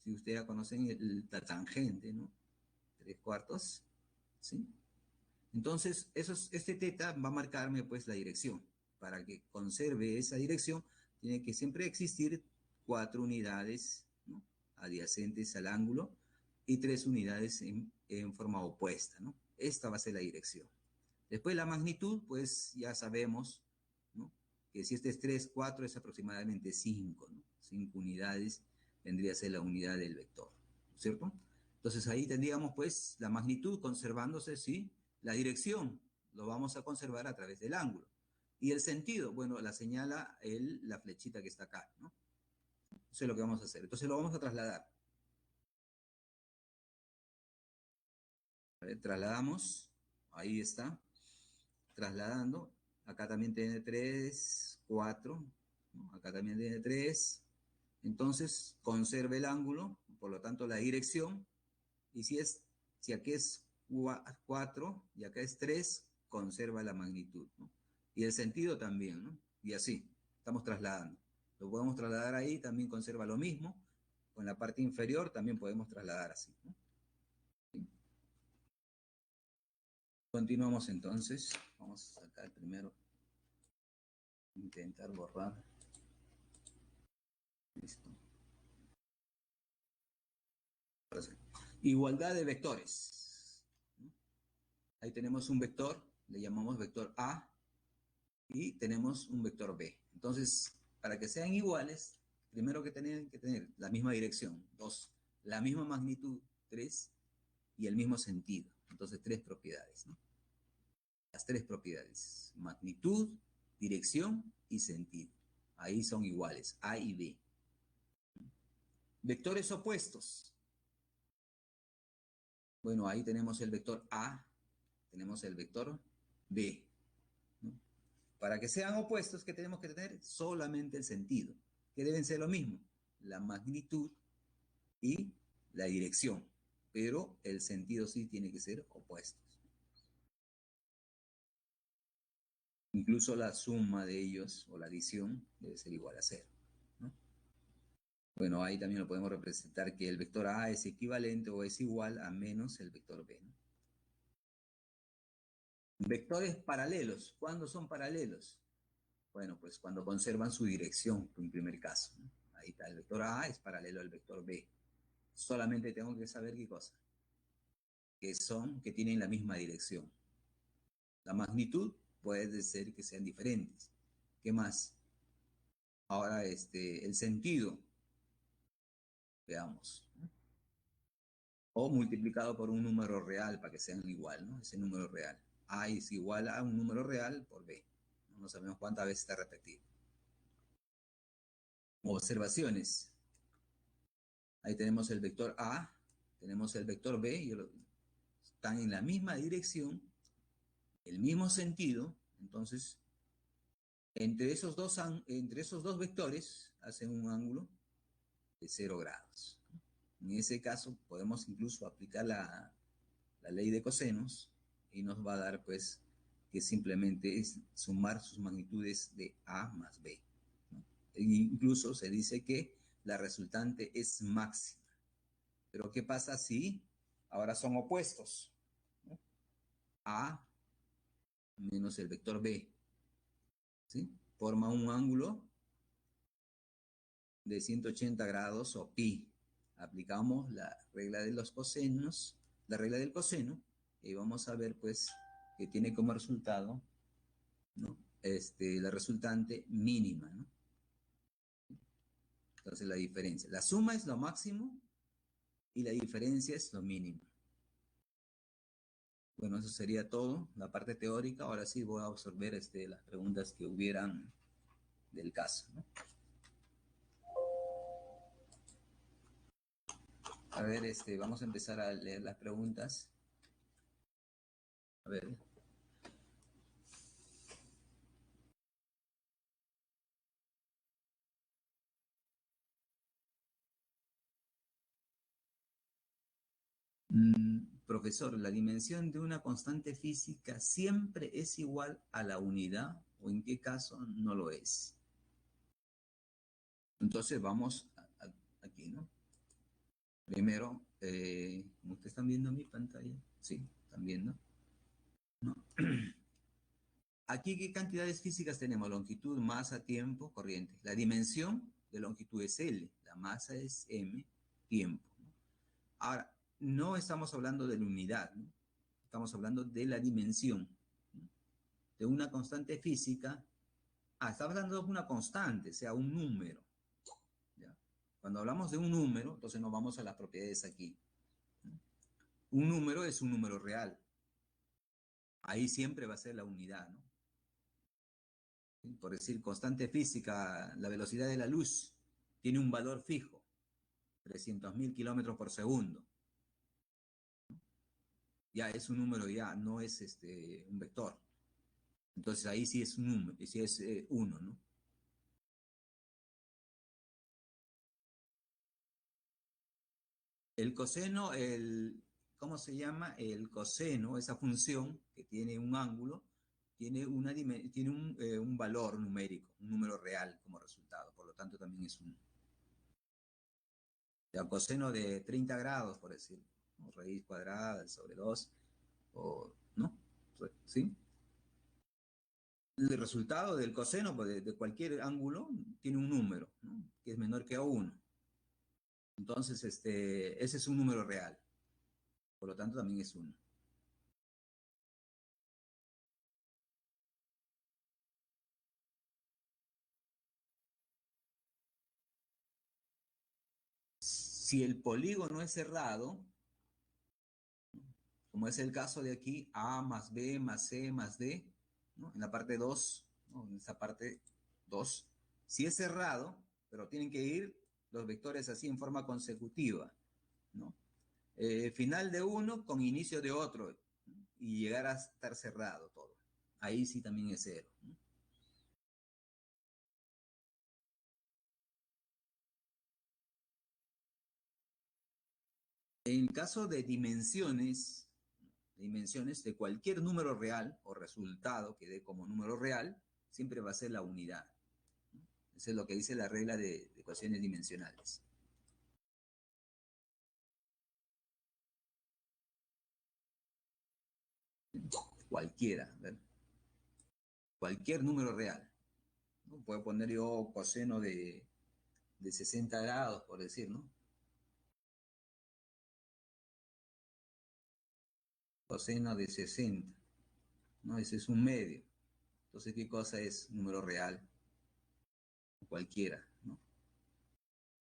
si ustedes ya conocen la tangente, ¿no? 3/4, ¿sí? Entonces, este teta va a marcarme pues la dirección. Para que conserve esa dirección, tiene que siempre existir 4 unidades, ¿no? Adyacentes al ángulo y 3 unidades en forma opuesta, ¿no? Esta va a ser la dirección. Después la magnitud, pues ya sabemos, ¿no? Que si este es 3, 4 es aproximadamente 5, ¿no? 5 unidades vendría a ser la unidad del vector, ¿cierto? Entonces ahí tendríamos pues la magnitud conservándose, ¿sí? La dirección lo vamos a conservar a través del ángulo. Y el sentido, bueno, la señala la flechita que está acá, ¿no? Eso es lo que vamos a hacer. Entonces lo vamos a trasladar. A ver, trasladamos, ahí está, trasladando. Acá también tiene 3, 4, ¿no? Acá también tiene 3. Entonces conserva el ángulo, por lo tanto la dirección. Y si aquí es 4 y acá es 3, conserva la magnitud, ¿no? Y el sentido también, ¿no? Y así, estamos trasladando. Lo podemos trasladar ahí, también conserva lo mismo. Con la parte inferior también podemos trasladar así, ¿no? ¿Sí? Continuamos entonces. Vamos a sacar primero, intentar borrar. Listo. Igualdad de vectores, ¿no? Ahí tenemos un vector, le llamamos vector A, y tenemos un vector B. Entonces, para que sean iguales, primero que tienen que tener la misma dirección, 2, la misma magnitud, 3, y el mismo sentido. Entonces, 3 propiedades, ¿no? Las 3 propiedades, magnitud, dirección y sentido. Ahí son iguales, A y B. Vectores opuestos. Bueno, ahí tenemos el vector A, tenemos el vector B, ¿no? Para que sean opuestos, ¿qué tenemos que tener? Solamente el sentido. que deben ser lo mismo, la magnitud y la dirección, pero el sentido sí tiene que ser opuestos. Incluso la suma de ellos o la adición debe ser igual a cero, ¿no? Bueno, ahí también lo podemos representar que el vector A es equivalente o es igual a menos el vector B, ¿no? Vectores paralelos, ¿cuándo son paralelos? Bueno, pues cuando conservan su dirección, en primer caso, ¿no? Ahí está, el vector A es paralelo al vector B. Solamente tengo que saber qué cosa, que tienen la misma dirección. La magnitud puede ser que sean diferentes. ¿Qué más? Ahora, el sentido, veamos, ¿no? O multiplicado por un número real para que sean igual, ¿no? Ese número real. A es igual a un número real por B. No sabemos cuántas veces está repetido. Observaciones. Ahí tenemos el vector A, tenemos el vector B, y están en la misma dirección, el mismo sentido. Entonces, entre esos dos vectores hacen un ángulo de 0 grados. En ese caso, podemos incluso aplicar la ley de cosenos y nos va a dar, pues, que simplemente es sumar sus magnitudes de A más B, ¿no? E incluso se dice que la resultante es máxima. Pero ¿qué pasa si ahora son opuestos, ¿no? A menos el vector B, ¿sí? Forma un ángulo de 180 grados o pi. Aplicamos la regla de los cosenos, la regla del coseno, y vamos a ver, pues, que tiene como resultado, ¿no? La resultante mínima, ¿no? Entonces la diferencia. La suma es lo máximo y la diferencia es lo mínimo. Bueno, eso sería todo, la parte teórica. Ahora sí voy a absorber las preguntas que hubieran del caso, ¿no? A ver, vamos a empezar a leer las preguntas. A ver. Profesor, ¿la dimensión de una constante física siempre es igual a la unidad o en qué caso no lo es? Entonces vamos aquí, ¿no? Primero, ¿cómo ustedes están viendo mi pantalla? Sí, están viendo, ¿no? Aquí, ¿qué cantidades físicas tenemos? Longitud, masa, tiempo, corriente. La dimensión de longitud es L, la masa es M, tiempo, ¿no? Ahora, no estamos hablando de la unidad, ¿no? Estamos hablando de la dimensión, ¿no? De una constante física. Estamos hablando de una constante, o sea, un número, ¿ya? Cuando hablamos de un número, entonces nos vamos a las propiedades aquí, ¿no? Un número es un número real. Ahí siempre va a ser la unidad, ¿no? Por decir, constante física, la velocidad de la luz tiene un valor fijo, 300.000 kilómetros por segundo. Ya es un número, ya no es un vector. Entonces ahí sí es un número, sí es uno, ¿no? El coseno, ¿cómo se llama? El coseno, esa función que tiene un ángulo, tiene un valor numérico, un número real como resultado, por lo tanto también es un coseno de 30 grados, por decir, ¿no? Raíz cuadrada sobre 2, o, ¿no? ¿Sí? El resultado del coseno, pues, de cualquier ángulo tiene un número, ¿no? Que es menor que 1. Entonces, ese es un número real, por lo tanto también es 1. Si el polígono es cerrado, como es el caso de aquí, A más B más C más D, ¿no? En la parte 2, ¿no? En esta parte 2, si es cerrado, pero tienen que ir los vectores así en forma consecutiva, ¿no? Final de uno con inicio de otro, ¿no? Y llegar a estar cerrado todo. Ahí sí también es cero, ¿no? En caso de dimensiones de cualquier número real o resultado que dé como número real, siempre va a ser la unidad. Eso es lo que dice la regla de ecuaciones dimensionales. Cualquiera, ¿verdad? Cualquier número real, ¿no? Puedo poner yo coseno de 60 grados, por decir, ¿no? Coseno de 60, ¿no? Ese es un medio. Entonces, ¿qué cosa es número real? Cualquiera, ¿no?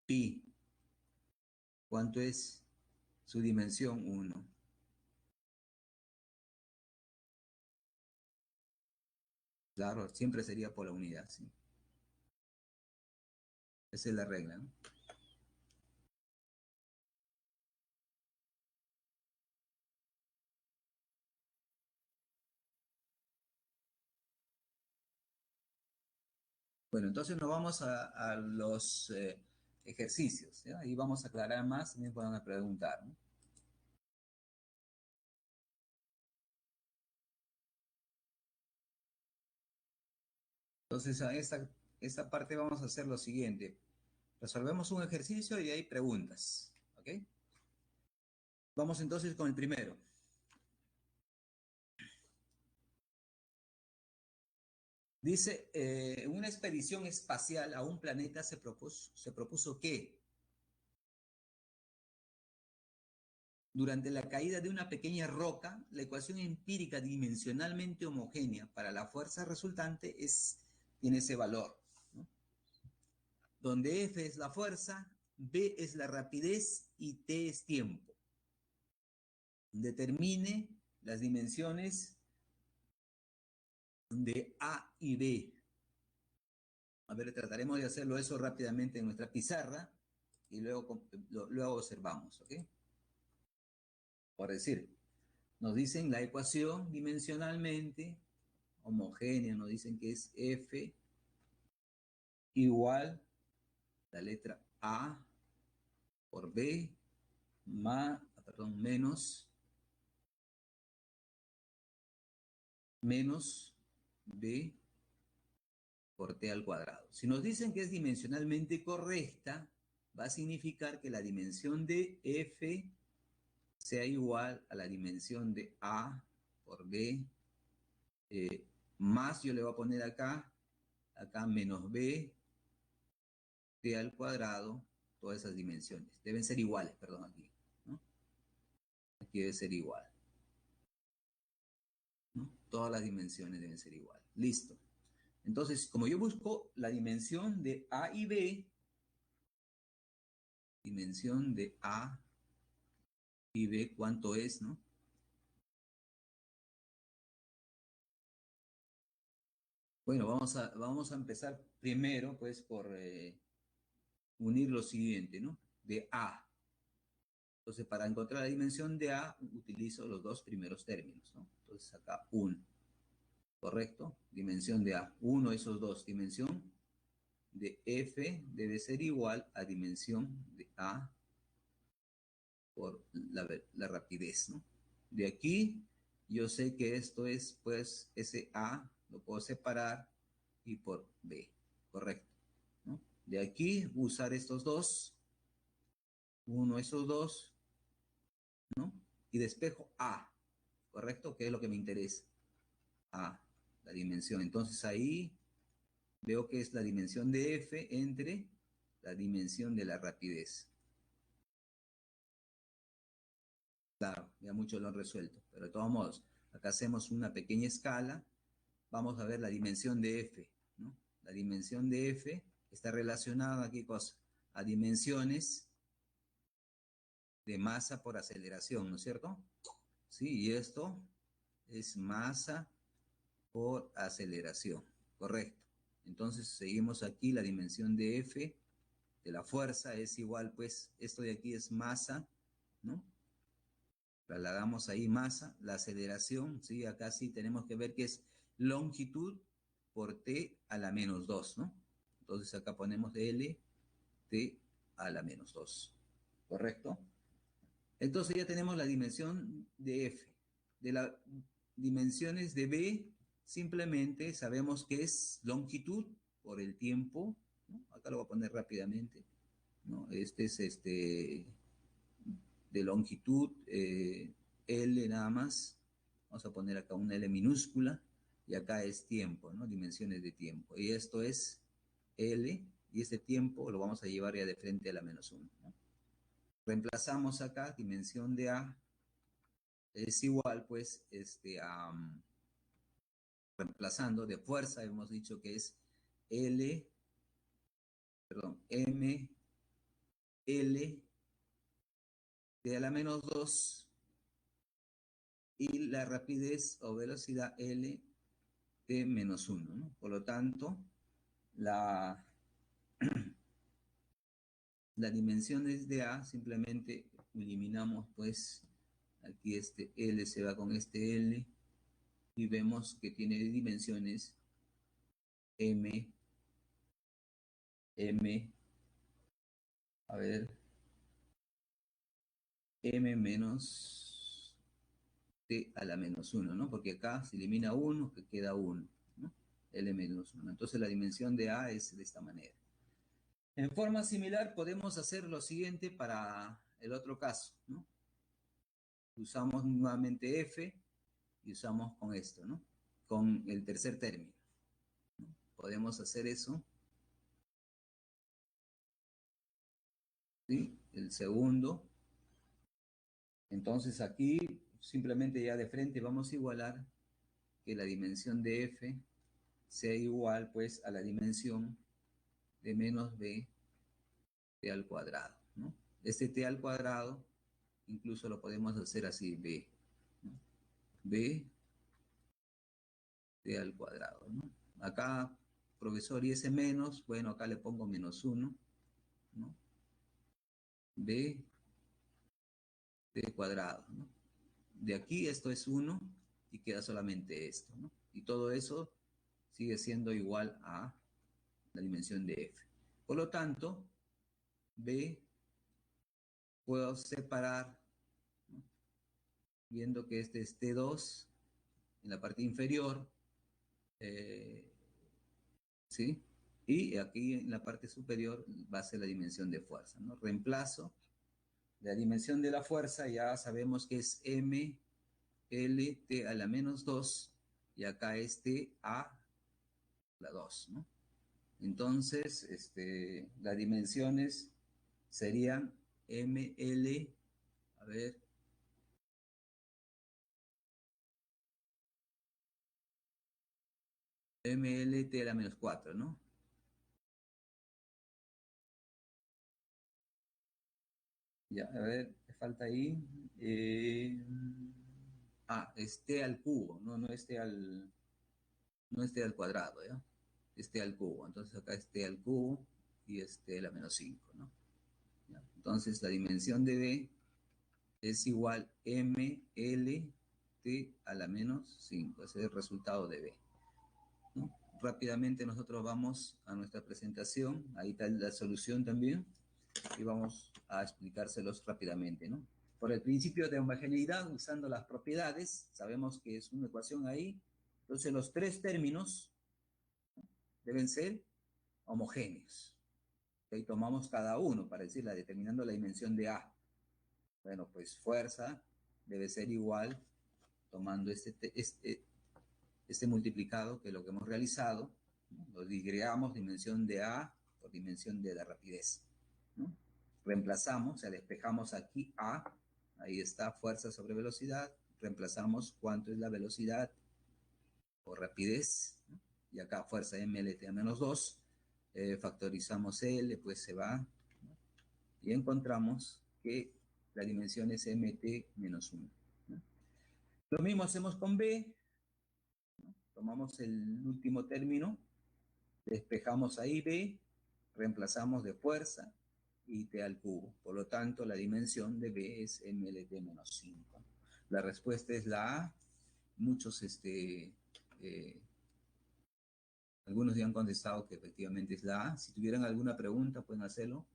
Pi, ¿cuánto es su dimensión? 1. Claro, siempre sería por la unidad, ¿sí? Esa es la regla, ¿no? Bueno, entonces nos vamos a los ejercicios, ¿ya? Ahí vamos a aclarar más, también pueden preguntar, ¿no? Entonces, a esta parte vamos a hacer lo siguiente. Resolvemos un ejercicio y hay preguntas, ¿ok? Vamos entonces con el primero. Dice, en una expedición espacial a un planeta se propuso que durante la caída de una pequeña roca, la ecuación empírica dimensionalmente homogénea para la fuerza resultante tiene ese valor, ¿no? Donde F es la fuerza, B es la rapidez y T es tiempo. Determine las dimensiones de A y B. A ver, trataremos de hacerlo eso rápidamente en nuestra pizarra y luego observamos, ¿ok? Por decir, nos dicen la ecuación dimensionalmente homogénea, nos dicen que es F igual la letra A por B menos B por T al cuadrado. Si nos dicen que es dimensionalmente correcta, va a significar que la dimensión de F sea igual a la dimensión de A por B, más yo le voy a poner acá menos B, T al cuadrado, todas esas dimensiones. Deben ser iguales, perdón, aquí, ¿no? Aquí debe ser igual, ¿no? Todas las dimensiones deben ser iguales. Listo. Entonces, como yo busco la dimensión de A y B, dimensión de A y B, ¿cuánto es, no? Bueno, vamos a empezar primero, pues, por unir lo siguiente, ¿no? De A. Entonces, para encontrar la dimensión de A, utilizo los dos primeros términos, ¿no? Entonces, acá 1, ¿correcto? Dimensión de A. 1, esos dos. Dimensión de F debe ser igual a dimensión de A por la rapidez, ¿no? De aquí, yo sé que esto es, pues, ese A, lo puedo separar y por B, ¿correcto? ¿No? De aquí, usar estos dos, uno, esos dos, ¿no? Y despejo A, ¿correcto? Que es lo que me interesa. A, la dimensión. Entonces ahí veo que es la dimensión de F entre la dimensión de la rapidez. Claro, ya muchos lo han resuelto, pero de todos modos, acá hacemos una pequeña escala. Vamos a ver la dimensión de F, ¿no? La dimensión de F está relacionada, ¿a qué cosa? A dimensiones de masa por aceleración, ¿no es cierto? Sí, y esto es masa por aceleración, correcto. Entonces seguimos aquí, la dimensión de F de la fuerza es igual, pues esto de aquí es masa, ¿no? Trasladamos ahí masa, la aceleración, ¿sí? Acá sí tenemos que ver que es longitud por T a la menos 2, ¿no? Entonces acá ponemos L, T a la menos 2, ¿correcto? Entonces ya tenemos la dimensión de F. De las dimensiones de B, simplemente sabemos que es longitud por el tiempo, ¿no? Acá lo voy a poner rápidamente, ¿no? Este es de longitud L nada más. Vamos a poner acá una L minúscula y acá es tiempo, ¿no? Dimensiones de tiempo. Y esto es L y este tiempo lo vamos a llevar ya de frente a la -1, ¿no? Reemplazamos acá dimensión de A es igual pues reemplazando de fuerza hemos dicho que es L, perdón, M, L de a la -2 y la rapidez o velocidad L de -1, ¿no? Por lo tanto, la, la dimensión es de A, simplemente eliminamos pues aquí este L se va con este L y vemos que tiene dimensiones M, M, a ver, M menos T a la -1, ¿no? Porque acá se elimina 1, que queda 1, ¿no? L menos 1. Entonces la dimensión de A es de esta manera. En forma similar podemos hacer lo siguiente para el otro caso, ¿no? Usamos nuevamente F y usamos con esto, ¿no? Con el tercer término. Podemos hacer eso, ¿sí? El segundo. Entonces aquí simplemente ya de frente vamos a igualar que la dimensión de F sea igual pues a la dimensión de menos b t al cuadrado, ¿no? Este t al cuadrado incluso lo podemos hacer así, b, ¿no? B t al cuadrado, ¿no? Acá, profesor, y ese menos, bueno, acá le pongo -1, ¿no? B t cuadrado, ¿no? De aquí esto es 1 y queda solamente esto, ¿no? Y todo eso sigue siendo igual a la dimensión de f. Por lo tanto, b puedo separar, ¿no? Viendo que este es T2 en la parte inferior, eh, ¿sí? Y aquí en la parte superior va a ser la dimensión de fuerza, ¿no? Reemplazo la dimensión de la fuerza, ya sabemos que es M, L, T a la -2, y acá es T a la 2, ¿no? Entonces, las dimensiones serían M, L, a ver, M, L, T a la -4, ¿no? Ya, a ver, ¿qué falta ahí? Este al cubo, no este al cuadrado, ¿ya? Este al cubo. Entonces acá este al cubo y este a la -5, ¿no? ¿Ya? Entonces la dimensión de B es igual MLT a la -5. Ese es el resultado de B, ¿no? Rápidamente nosotros vamos a nuestra presentación. Ahí está la solución también. Y vamos a explicárselos rápidamente, ¿no? Por el principio de homogeneidad, usando las propiedades, sabemos que es una ecuación ahí, entonces los tres términos deben ser homogéneos. Ahí tomamos cada uno para decirla, determinando la dimensión de A. Bueno, pues fuerza debe ser igual, tomando este multiplicado, que es lo que hemos realizado, ¿no? Lo digregamos dimensión de A por dimensión de la rapidez, ¿no? Reemplazamos, o sea, despejamos aquí A, ahí está fuerza sobre velocidad, reemplazamos cuánto es la velocidad o rapidez, ¿no? Y acá fuerza mlt a -2, factorizamos L, pues se va, ¿no? Y encontramos que la dimensión es mt -1, ¿no? Lo mismo hacemos con B, tomamos el último término, despejamos ahí B, reemplazamos de fuerza y T al cubo. Por lo tanto, la dimensión de B es MLT-5. La respuesta es la A. Muchos, algunos ya han contestado que efectivamente es la A. Si tuvieran alguna pregunta, pueden hacerlo.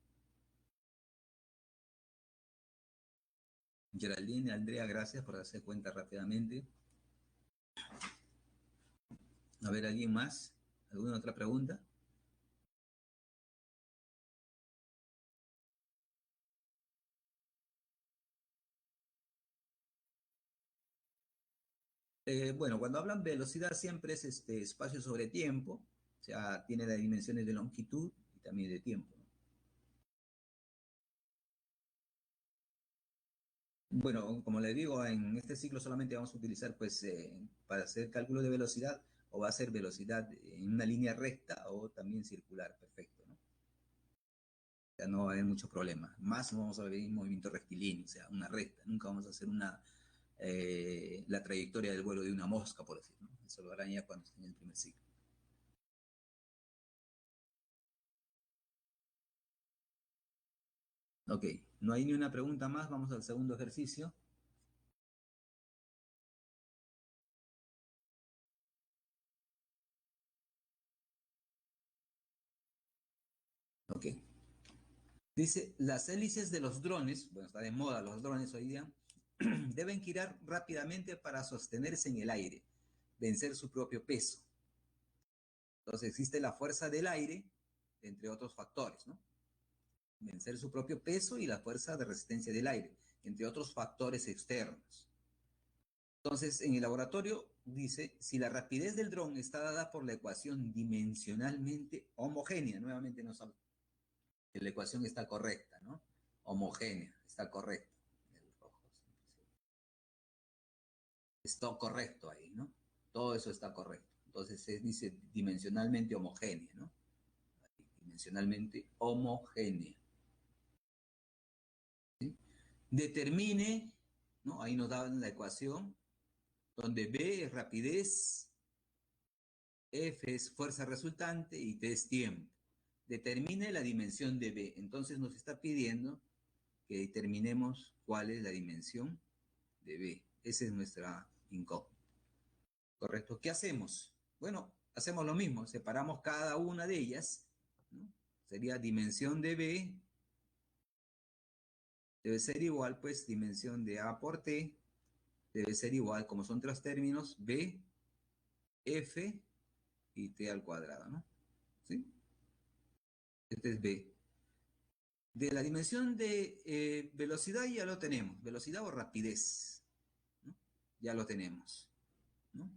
Geraldine, Andrea, gracias por darse cuenta rápidamente. A ver, ¿alguien más? ¿Alguna otra pregunta? Bueno, cuando hablan velocidad siempre es espacio sobre tiempo, o sea, tiene las dimensiones de longitud y también de tiempo, ¿no? Bueno, como les digo, en este ciclo solamente vamos a utilizar, pues, para hacer cálculo de velocidad, o va a ser velocidad en una línea recta o también circular, perfecto, ¿no? O sea, no va a haber mucho problema. Más no vamos a ver un movimiento rectilíneo, o sea, una recta. Nunca vamos a hacer la trayectoria del vuelo de una mosca, por decirlo, ¿no? Eso lo harán ya cuando estén en el primer ciclo. Ok, no hay ni una pregunta más. Vamos al segundo ejercicio. Ok. Dice, las hélices de los drones, bueno, está de moda los drones hoy día, deben girar rápidamente para sostenerse en el aire, vencer su propio peso. Entonces existe la fuerza del aire, entre otros factores, ¿no? Vencer su propio peso y la fuerza de resistencia del aire, entre otros factores externos. Entonces, en el laboratorio dice, si la rapidez del dron está dada por la ecuación dimensionalmente homogénea, nuevamente nos habla, que la ecuación está correcta, ¿no? Homogénea, está correcta. Está correcto ahí, ¿no? Todo eso está correcto. Entonces se dice dimensionalmente homogénea, ¿no? Dimensionalmente homogénea. ¿Sí? Determine, ¿no? Ahí nos daban la ecuación, donde B es rapidez, F es fuerza resultante y T es tiempo. Determine la dimensión de B. Entonces nos está pidiendo que determinemos cuál es la dimensión de B. Esa es nuestra incógnita. ¿Correcto? ¿Qué hacemos? Bueno, hacemos lo mismo, separamos cada una de ellas, ¿no? Sería dimensión de B, debe ser igual, pues, dimensión de A por T, debe ser igual, como son tres términos, B, F y T al cuadrado, ¿no? ¿Sí? Este es B. De la dimensión de velocidad ya lo tenemos, velocidad o rapidez, ¿no? Ya lo tenemos, ¿no?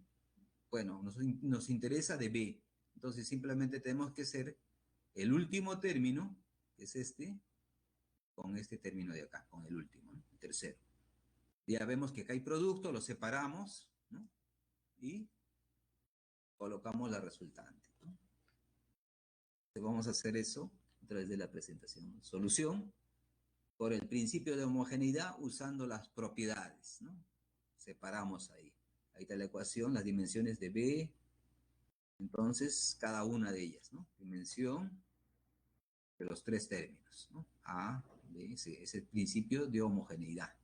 Bueno, nos interesa de B, entonces simplemente tenemos que hacer el último término, que es este, con este término de acá, con el último, ¿no? El tercero. Ya vemos que acá hay producto, lo separamos, ¿no? Y colocamos la resultante, ¿no? Vamos a hacer eso a través de la presentación. Solución por el principio de homogeneidad usando las propiedades, ¿no? Separamos ahí. Ahí está la ecuación, las dimensiones de B, entonces cada una de ellas, ¿no? Dimensión de los tres términos, ¿no? A, B, C, es el principio de homogeneidad,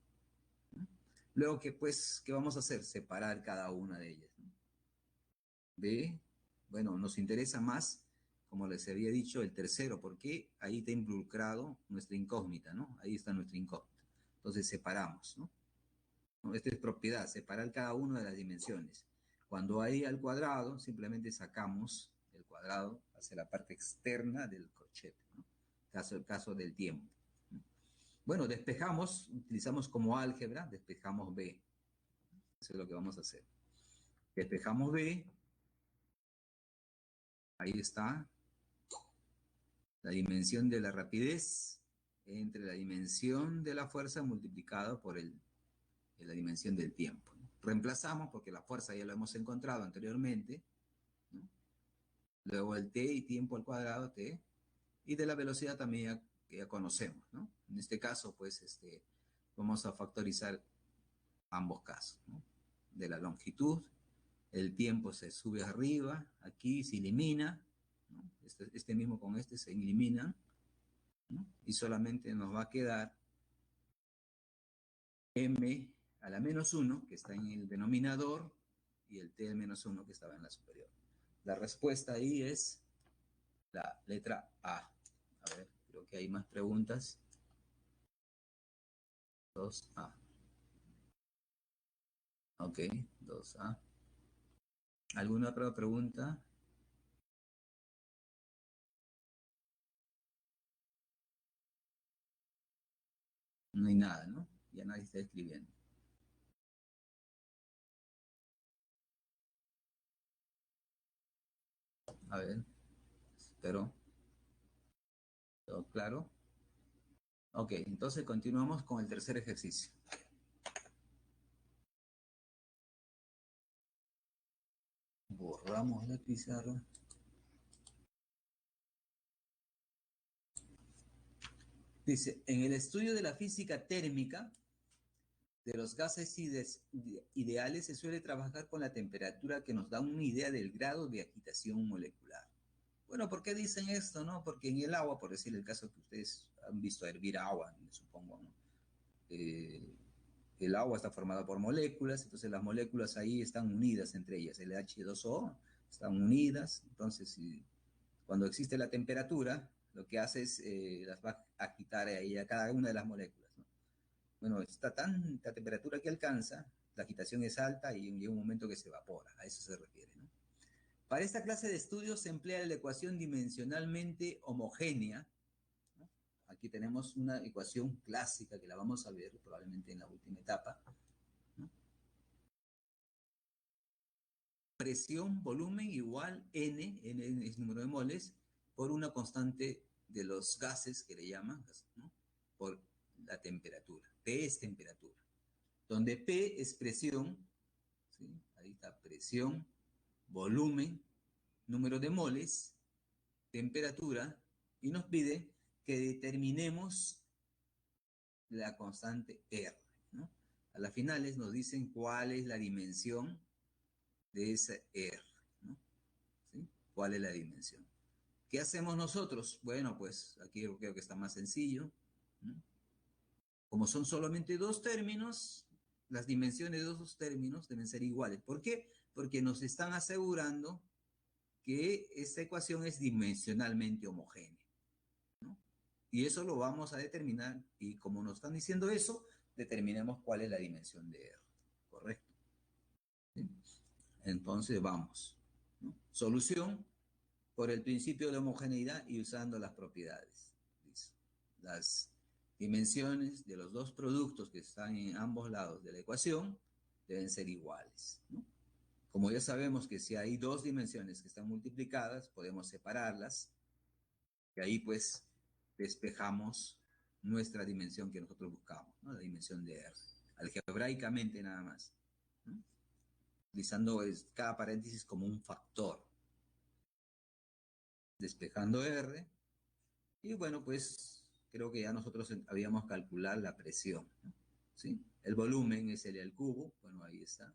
¿no? Luego, pues, ¿qué vamos a hacer? Separar cada una de ellas, ¿no? B, bueno, nos interesa más, como les había dicho, el tercero, porque ahí está involucrado nuestra incógnita, ¿no? Ahí está nuestra incógnita. Entonces separamos, ¿no? Esta es propiedad, separar cada una de las dimensiones. Cuando hay al cuadrado, simplemente sacamos el cuadrado hacia la parte externa del corchete, ¿no? Caso del tiempo. Bueno, despejamos, utilizamos como álgebra, despejamos B. Eso es lo que vamos a hacer. Despejamos B, ahí está la dimensión de la rapidez entre la dimensión de la fuerza multiplicado por la dimensión del tiempo, ¿no? Reemplazamos porque la fuerza ya lo hemos encontrado anteriormente, ¿no? Luego el t y tiempo al cuadrado, t, y de la velocidad también ya conocemos, ¿no? En este caso, pues, vamos a factorizar ambos casos, ¿no? De la longitud, el tiempo se sube arriba, aquí se elimina, ¿no? Este mismo con este se eliminan, ¿no? Y solamente nos va a quedar m a la menos 1, que está en el denominador, y el t al menos 1, que estaba en la superior. La respuesta ahí es la letra A. A ver, creo que hay más preguntas. 2A. Ok, 2A. ¿Alguna otra pregunta? No hay nada, ¿no? Ya nadie está escribiendo. A ver, espero. ¿Todo claro? Ok, entonces continuamos con el tercer ejercicio. Borramos la pizarra. Dice, en el estudio de la física térmica de los gases ideales se suele trabajar con la temperatura que nos da una idea del grado de agitación molecular. Bueno, ¿por qué dicen esto, no? Porque en el agua, por decir el caso que ustedes han visto hervir agua, supongo, ¿no? Eh, el agua está formada por moléculas, entonces las moléculas ahí están unidas entre ellas, el H2O están unidas, entonces cuando existe la temperatura, lo que hace es las va a agitar ahí a cada una de las moléculas, ¿no? Bueno, está tanta temperatura que alcanza, la agitación es alta y llega un momento que se evapora, a eso se refiere, ¿no? Para esta clase de estudios se emplea la ecuación dimensionalmente homogénea, ¿no? Aquí tenemos una ecuación clásica que la vamos a ver probablemente en la última etapa, ¿no? Presión, volumen igual N es número de moles, por una constante de los gases que le llaman, ¿no? Por la temperatura. P es temperatura. Donde P es presión, ¿sí? Ahí está presión, volumen, número de moles, temperatura, y nos pide que determinemos la constante R, ¿no? A las finales nos dicen cuál es la dimensión de esa R, ¿no? ¿Sí? ¿Cuál es la dimensión? ¿Qué hacemos nosotros? Bueno, pues aquí yo creo que está más sencillo, ¿no? Como son solamente dos términos, las dimensiones de esos términos deben ser iguales. ¿Por qué? Porque nos están asegurando que esta ecuación es dimensionalmente homogénea, ¿no? Y eso lo vamos a determinar, y como nos están diciendo eso, determinemos cuál es la dimensión de R, ¿correcto? ¿Sí? Entonces vamos, ¿no? Solución por el principio de homogeneidad y usando las propiedades. Dice, las dimensiones de los dos productos que están en ambos lados de la ecuación deben ser iguales, ¿no? Como ya sabemos que si hay dos dimensiones que están multiplicadas, podemos separarlas y ahí pues despejamos nuestra dimensión que nosotros buscamos, ¿no? La dimensión de R, algebraicamente nada más, ¿no? Utilizando cada paréntesis como un factor, despejando R. Y bueno, pues creo que ya nosotros habíamos calculado la presión, ¿no? ¿Sí? El volumen es el al cubo, bueno, ahí está.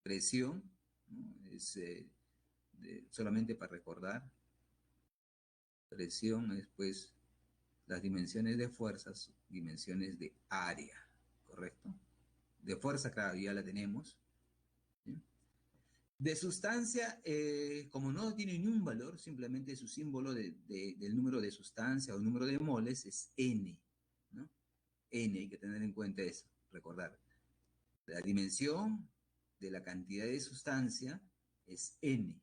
Presión, ¿no? Es solamente para recordar, presión es pues las dimensiones de fuerzas, dimensiones de área, ¿correcto? De fuerza, claro, ya la tenemos, ¿sí? De sustancia, como no tiene ni un valor, simplemente su símbolo del número de sustancia o número de moles es N, ¿no? N, hay que tener en cuenta eso, recordar. La dimensión de la cantidad de sustancia es N,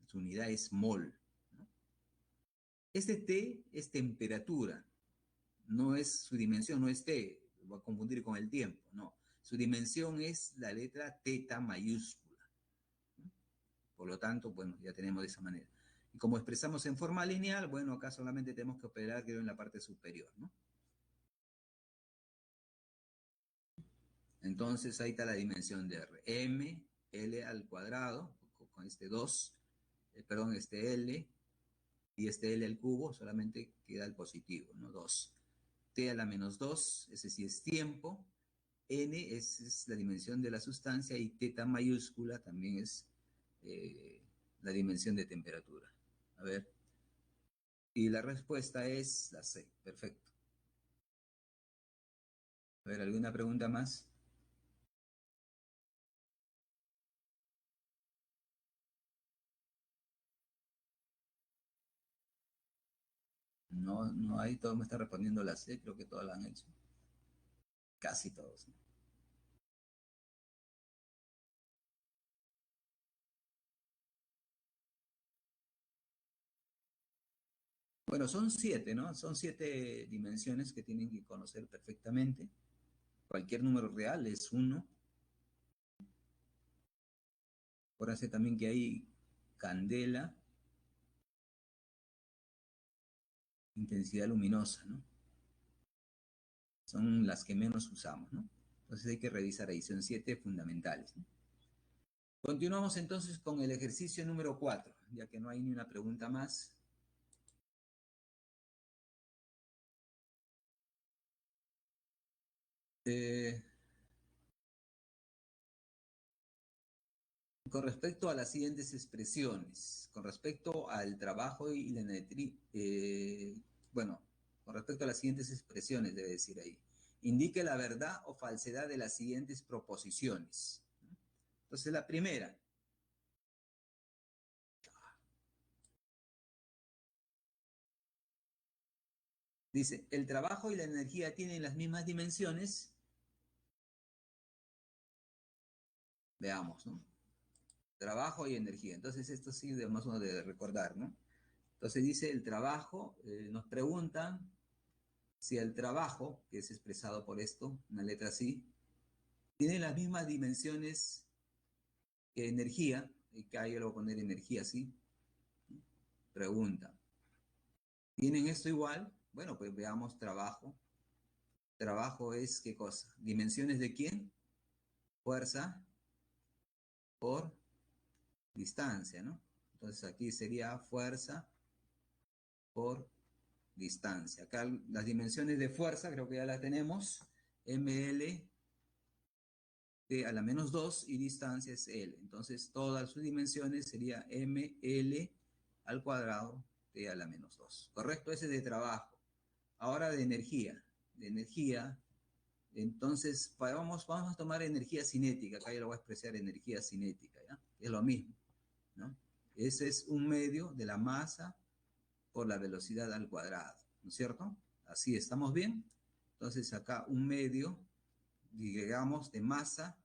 su unidad es mol, ¿no? Este T es temperatura, no es su dimensión, no es T, lo voy a confundir con el tiempo, no. Su dimensión es la letra teta mayúscula, ¿no? Por lo tanto, bueno, ya tenemos de esa manera. Y como expresamos en forma lineal, bueno, acá solamente tenemos que operar, creo, en la parte superior, ¿no? Entonces ahí está la dimensión de R. M, L al cuadrado, con este 2, perdón, este L, y este L al cubo, solamente queda el positivo, ¿no? 2. T a la menos 2, ese sí es tiempo. N es la dimensión de la sustancia y teta mayúscula también es la dimensión de temperatura. A ver, y la respuesta es la C. Perfecto. A ver, ¿alguna pregunta más? No, no hay, todos me están respondiendo la C, creo que todos la han hecho. Casi todos, ¿no? Bueno, son 7, ¿no? Son 7 dimensiones que tienen que conocer perfectamente. Cualquier número real es 1. Acuérdense también que hay candela, intensidad luminosa, ¿no? Son las que menos usamos, ¿no? Entonces hay que revisar ahí, son 7 fundamentales, ¿no? Continuamos entonces con el ejercicio número 4, ya que no hay ni una pregunta más. Eh, con respecto a las siguientes expresiones, con respecto al trabajo y la energía, bueno, con respecto a las siguientes expresiones, debe decir ahí, indique la verdad o falsedad de las siguientes proposiciones. Entonces, la primera, dice, el trabajo y la energía tienen las mismas dimensiones. Veamos, ¿no? Trabajo y energía. Entonces, esto sí debemos de recordar, ¿no? Entonces dice el trabajo, nos preguntan si el trabajo, que es expresado por esto, una letra así, tiene las mismas dimensiones que energía, y que ahí yo le voy a poner energía así, pregunta. ¿Tienen esto igual? Bueno, pues veamos trabajo. Trabajo es ¿qué cosa? ¿Dimensiones de quién? Fuerza por distancia, ¿no? Entonces aquí sería fuerza por distancia. Acá las dimensiones de fuerza creo que ya las tenemos. ml t a la menos 2 y distancia es L. Entonces todas sus dimensiones sería ml al cuadrado t a la menos 2. ¿Correcto? Ese es de trabajo. Ahora de energía. De energía, entonces vamos a tomar energía cinética. Acá yo lo voy a expresar energía cinética, ¿ya? Es lo mismo, ¿no? Ese es un medio de la masa por la velocidad al cuadrado, ¿no es cierto? Así, ¿estamos bien? Entonces acá un medio, digamos, de masa.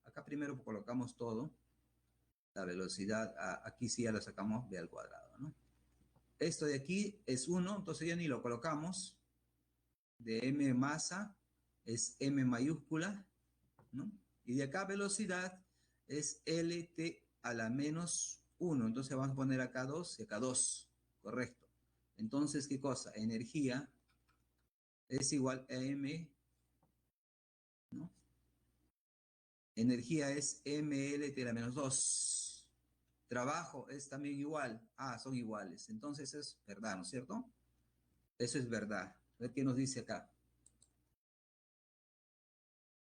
Acá primero colocamos todo. La velocidad, aquí sí ya lo sacamos b al cuadrado, ¿no? Esto de aquí es 1, entonces ya ni lo colocamos. De m masa es m mayúscula, ¿no? Y de acá velocidad es lt a la menos 1. Entonces vamos a poner acá 2 y acá 2. Correcto. Entonces, ¿qué cosa? Energía es igual a m, ¿no? Energía es mlt a la menos 2. Trabajo es también igual. Ah, son iguales. Entonces es verdad, ¿no es cierto? Eso es verdad. A ver qué nos dice acá.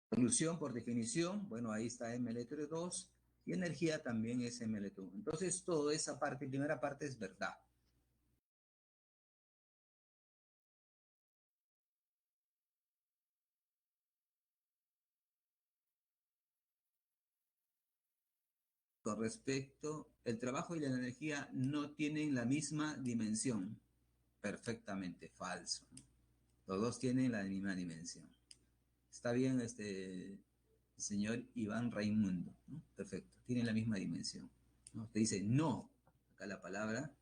Solución por definición, bueno, ahí está mL2 y energía también es mL2. Entonces, toda esa parte, primera parte es verdad. Con respecto, el trabajo y la energía no tienen la misma dimensión. Perfectamente falso, ¿no? Los dos tienen la misma dimensión. Está bien, señor Iván Raimundo, ¿no? Perfecto, tienen la misma dimensión, ¿no? Te dice no, acá la palabra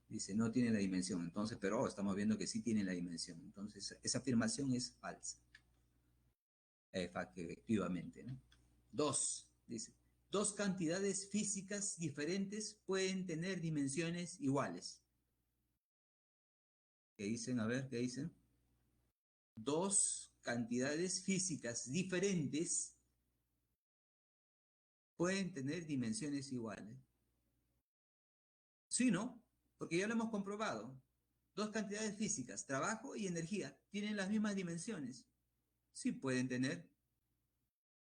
dice no tiene la dimensión, entonces, pero estamos viendo que sí tiene la dimensión, entonces esa afirmación es falsa, efectivamente, ¿no? Dos, dice, dos cantidades físicas diferentes pueden tener dimensiones iguales. ¿Qué dicen? A ver, ¿qué dicen? Dos cantidades físicas diferentes pueden tener dimensiones iguales. Sí, ¿no? Porque ya lo hemos comprobado. Dos cantidades físicas, trabajo y energía, tienen las mismas dimensiones. Sí pueden tener.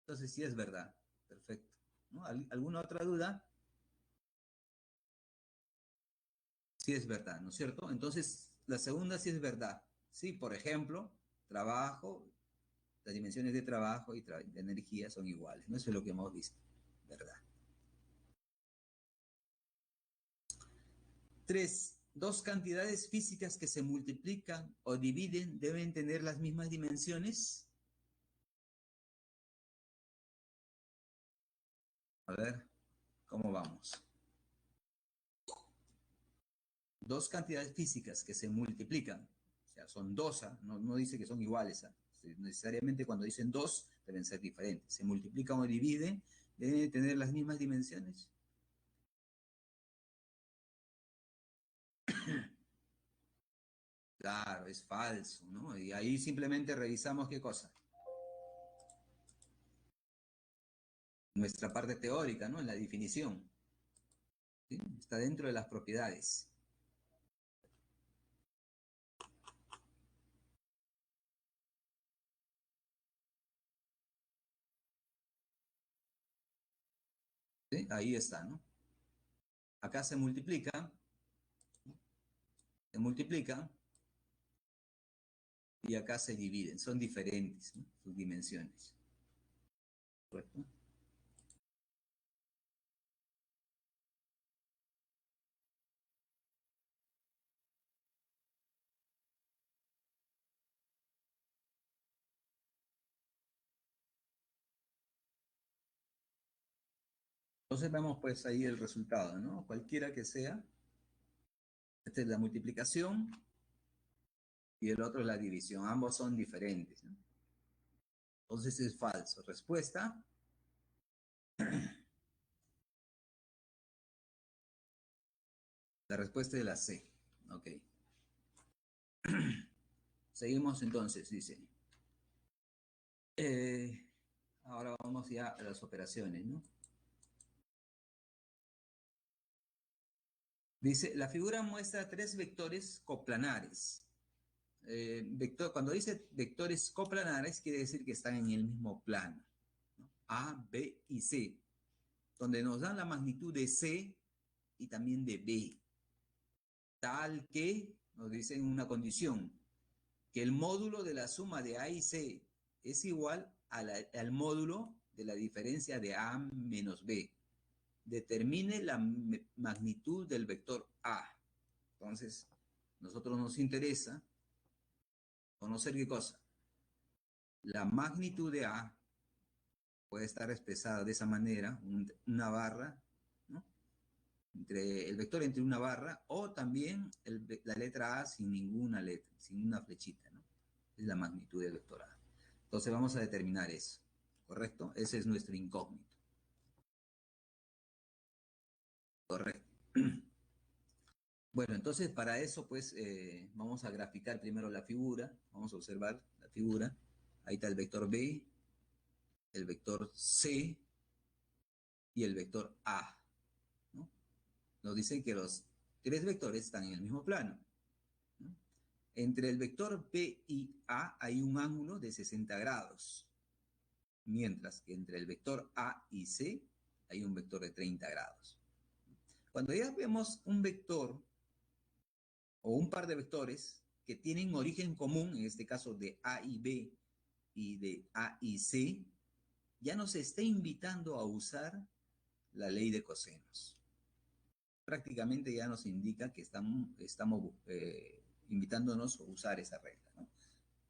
Entonces sí es verdad. Perfecto. ¿No? ¿Alguna otra duda? Sí es verdad, ¿no es cierto? Entonces la segunda sí es verdad. Sí, por ejemplo, trabajo, las dimensiones de trabajo y de energía son iguales. ¿No? Eso es lo que hemos visto. ¿Verdad? Tres, dos cantidades físicas que se multiplican o dividen deben tener las mismas dimensiones. A ver, ¿cómo vamos? dos cantidades físicas que se multiplican, o sea, son dos, no dice que son iguales, necesariamente cuando dicen dos deben ser diferentes, se multiplican o dividen, deben tener las mismas dimensiones. Claro, es falso, ¿no? Y ahí simplemente revisamos qué cosa. Nuestra parte teórica, ¿no? En la definición, ¿sí? Está dentro de las propiedades. ¿Sí? Ahí está, ¿no? Acá se multiplica y acá se dividen, son diferentes, ¿no? Sus dimensiones. ¿Correcto? Entonces vemos pues ahí el resultado, ¿no? Cualquiera que sea, esta es la multiplicación y el otro es la división, ambos son diferentes, ¿no? Entonces es falso. Respuesta, la respuesta es la C. Ok. Seguimos entonces, dice. Ahora vamos ya a las operaciones, ¿no? Dice, la figura muestra tres vectores coplanares. Cuando dice vectores coplanares, quiere decir que están en el mismo plano, ¿no? A, B y C, donde nos dan la magnitud de C y también de B, tal que nos dicen una condición, que el módulo de la suma de A y C es igual al módulo de la diferencia de A menos B. Determine la magnitud del vector A. Entonces, nosotros nos interesa conocer qué cosa. La magnitud de A puede estar expresada de esa manera, una barra, ¿no? Entre el vector entre una barra o también la letra A sin ninguna letra, sin una flechita, ¿no? Es la magnitud del vector A. Entonces vamos a determinar eso, ¿correcto? Ese es nuestro incógnito. Correcto. Bueno, entonces para eso pues vamos a graficar primero la figura, vamos a observar la figura. Ahí está el vector B, el vector C y el vector A, ¿no? Nos dicen que los tres vectores están en el mismo plano, ¿no? Entre el vector B y A hay un ángulo de 60 grados, mientras que entre el vector A y C hay un vector de 30 grados. Cuando ya vemos un vector o un par de vectores que tienen origen común, en este caso de A y B y de A y C, ya nos está invitando a usar la ley de cosenos. Prácticamente ya nos indica que estamos invitándonos a usar esa regla, ¿no?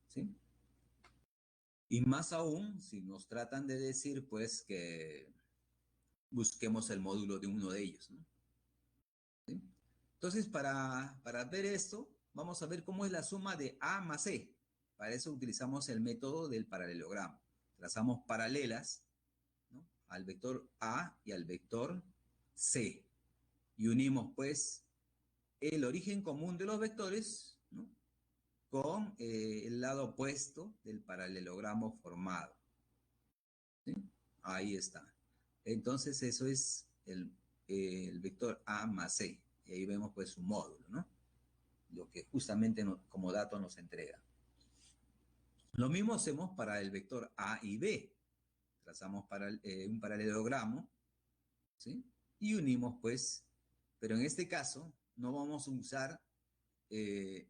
¿Sí? Y más aún si nos tratan de decir, pues, que busquemos el módulo de uno de ellos, ¿no? ¿Sí? Entonces, para ver esto, vamos a ver cómo es la suma de A más C. Para eso utilizamos el método del paralelogramo. Trazamos paralelas, ¿no?, al vector A y al vector C. Y unimos, pues, el origen común de los vectores, ¿no?, con el lado opuesto del paralelogramo formado, ¿sí? Ahí está. Entonces, eso es el vector A más C. Y ahí vemos, pues, su módulo, ¿no? Lo que justamente como dato nos entrega. Lo mismo hacemos para el vector A y B. Trazamos un paralelogramo, ¿sí? Y unimos, pues, pero en este caso no vamos a usar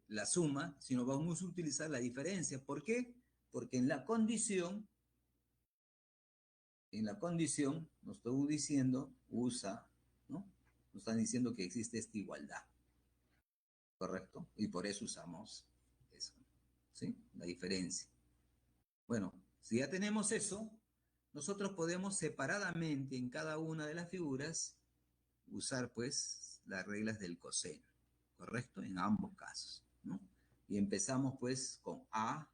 la suma, sino vamos a utilizar la diferencia. ¿Por qué? Porque en la condición nos estoy diciendo, ¿no? Nos están diciendo que existe esta igualdad, ¿correcto? Y por eso usamos eso, ¿sí? La diferencia. Bueno, si ya tenemos eso, nosotros podemos separadamente en cada una de las figuras usar pues las reglas del coseno. ¿correcto? En ambos casos, ¿no? Y empezamos pues con A,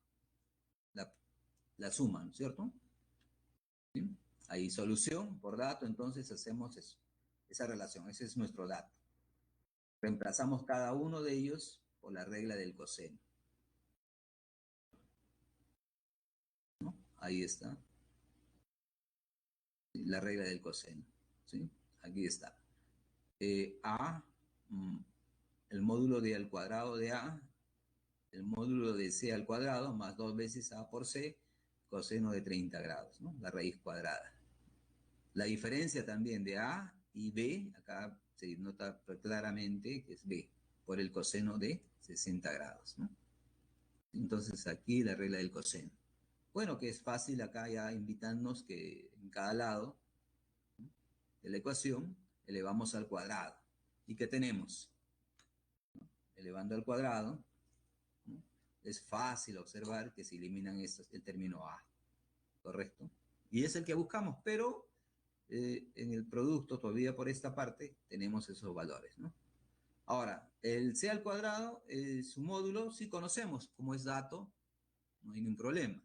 la, la suma, ¿no es cierto? ¿Sí? Ahí solución por dato, entonces hacemos eso, esa relación, ese es nuestro dato. Reemplazamos cada uno de ellos por la regla del coseno, ¿no? Ahí está, la regla del coseno, ¿sí? Aquí está. A, el módulo de al cuadrado de A, el módulo de C al cuadrado, más 2 veces A por C, coseno de 30 grados, ¿no? La raíz cuadrada. La diferencia también de A y B, acá se nota claramente que es B, por el coseno de 60 grados, ¿no? Entonces aquí la regla del coseno. Bueno, que es fácil acá ya invitarnos que en cada lado de la ecuación elevamos al cuadrado. ¿Y qué tenemos? Elevando al cuadrado, ¿no? Es fácil observar que se eliminan estos, el término A, ¿correcto? Y es el que buscamos, pero en el producto todavía por esta parte tenemos esos valores, ¿no? Ahora, el C al cuadrado, su módulo, sí conocemos, como es dato, no hay ningún problema,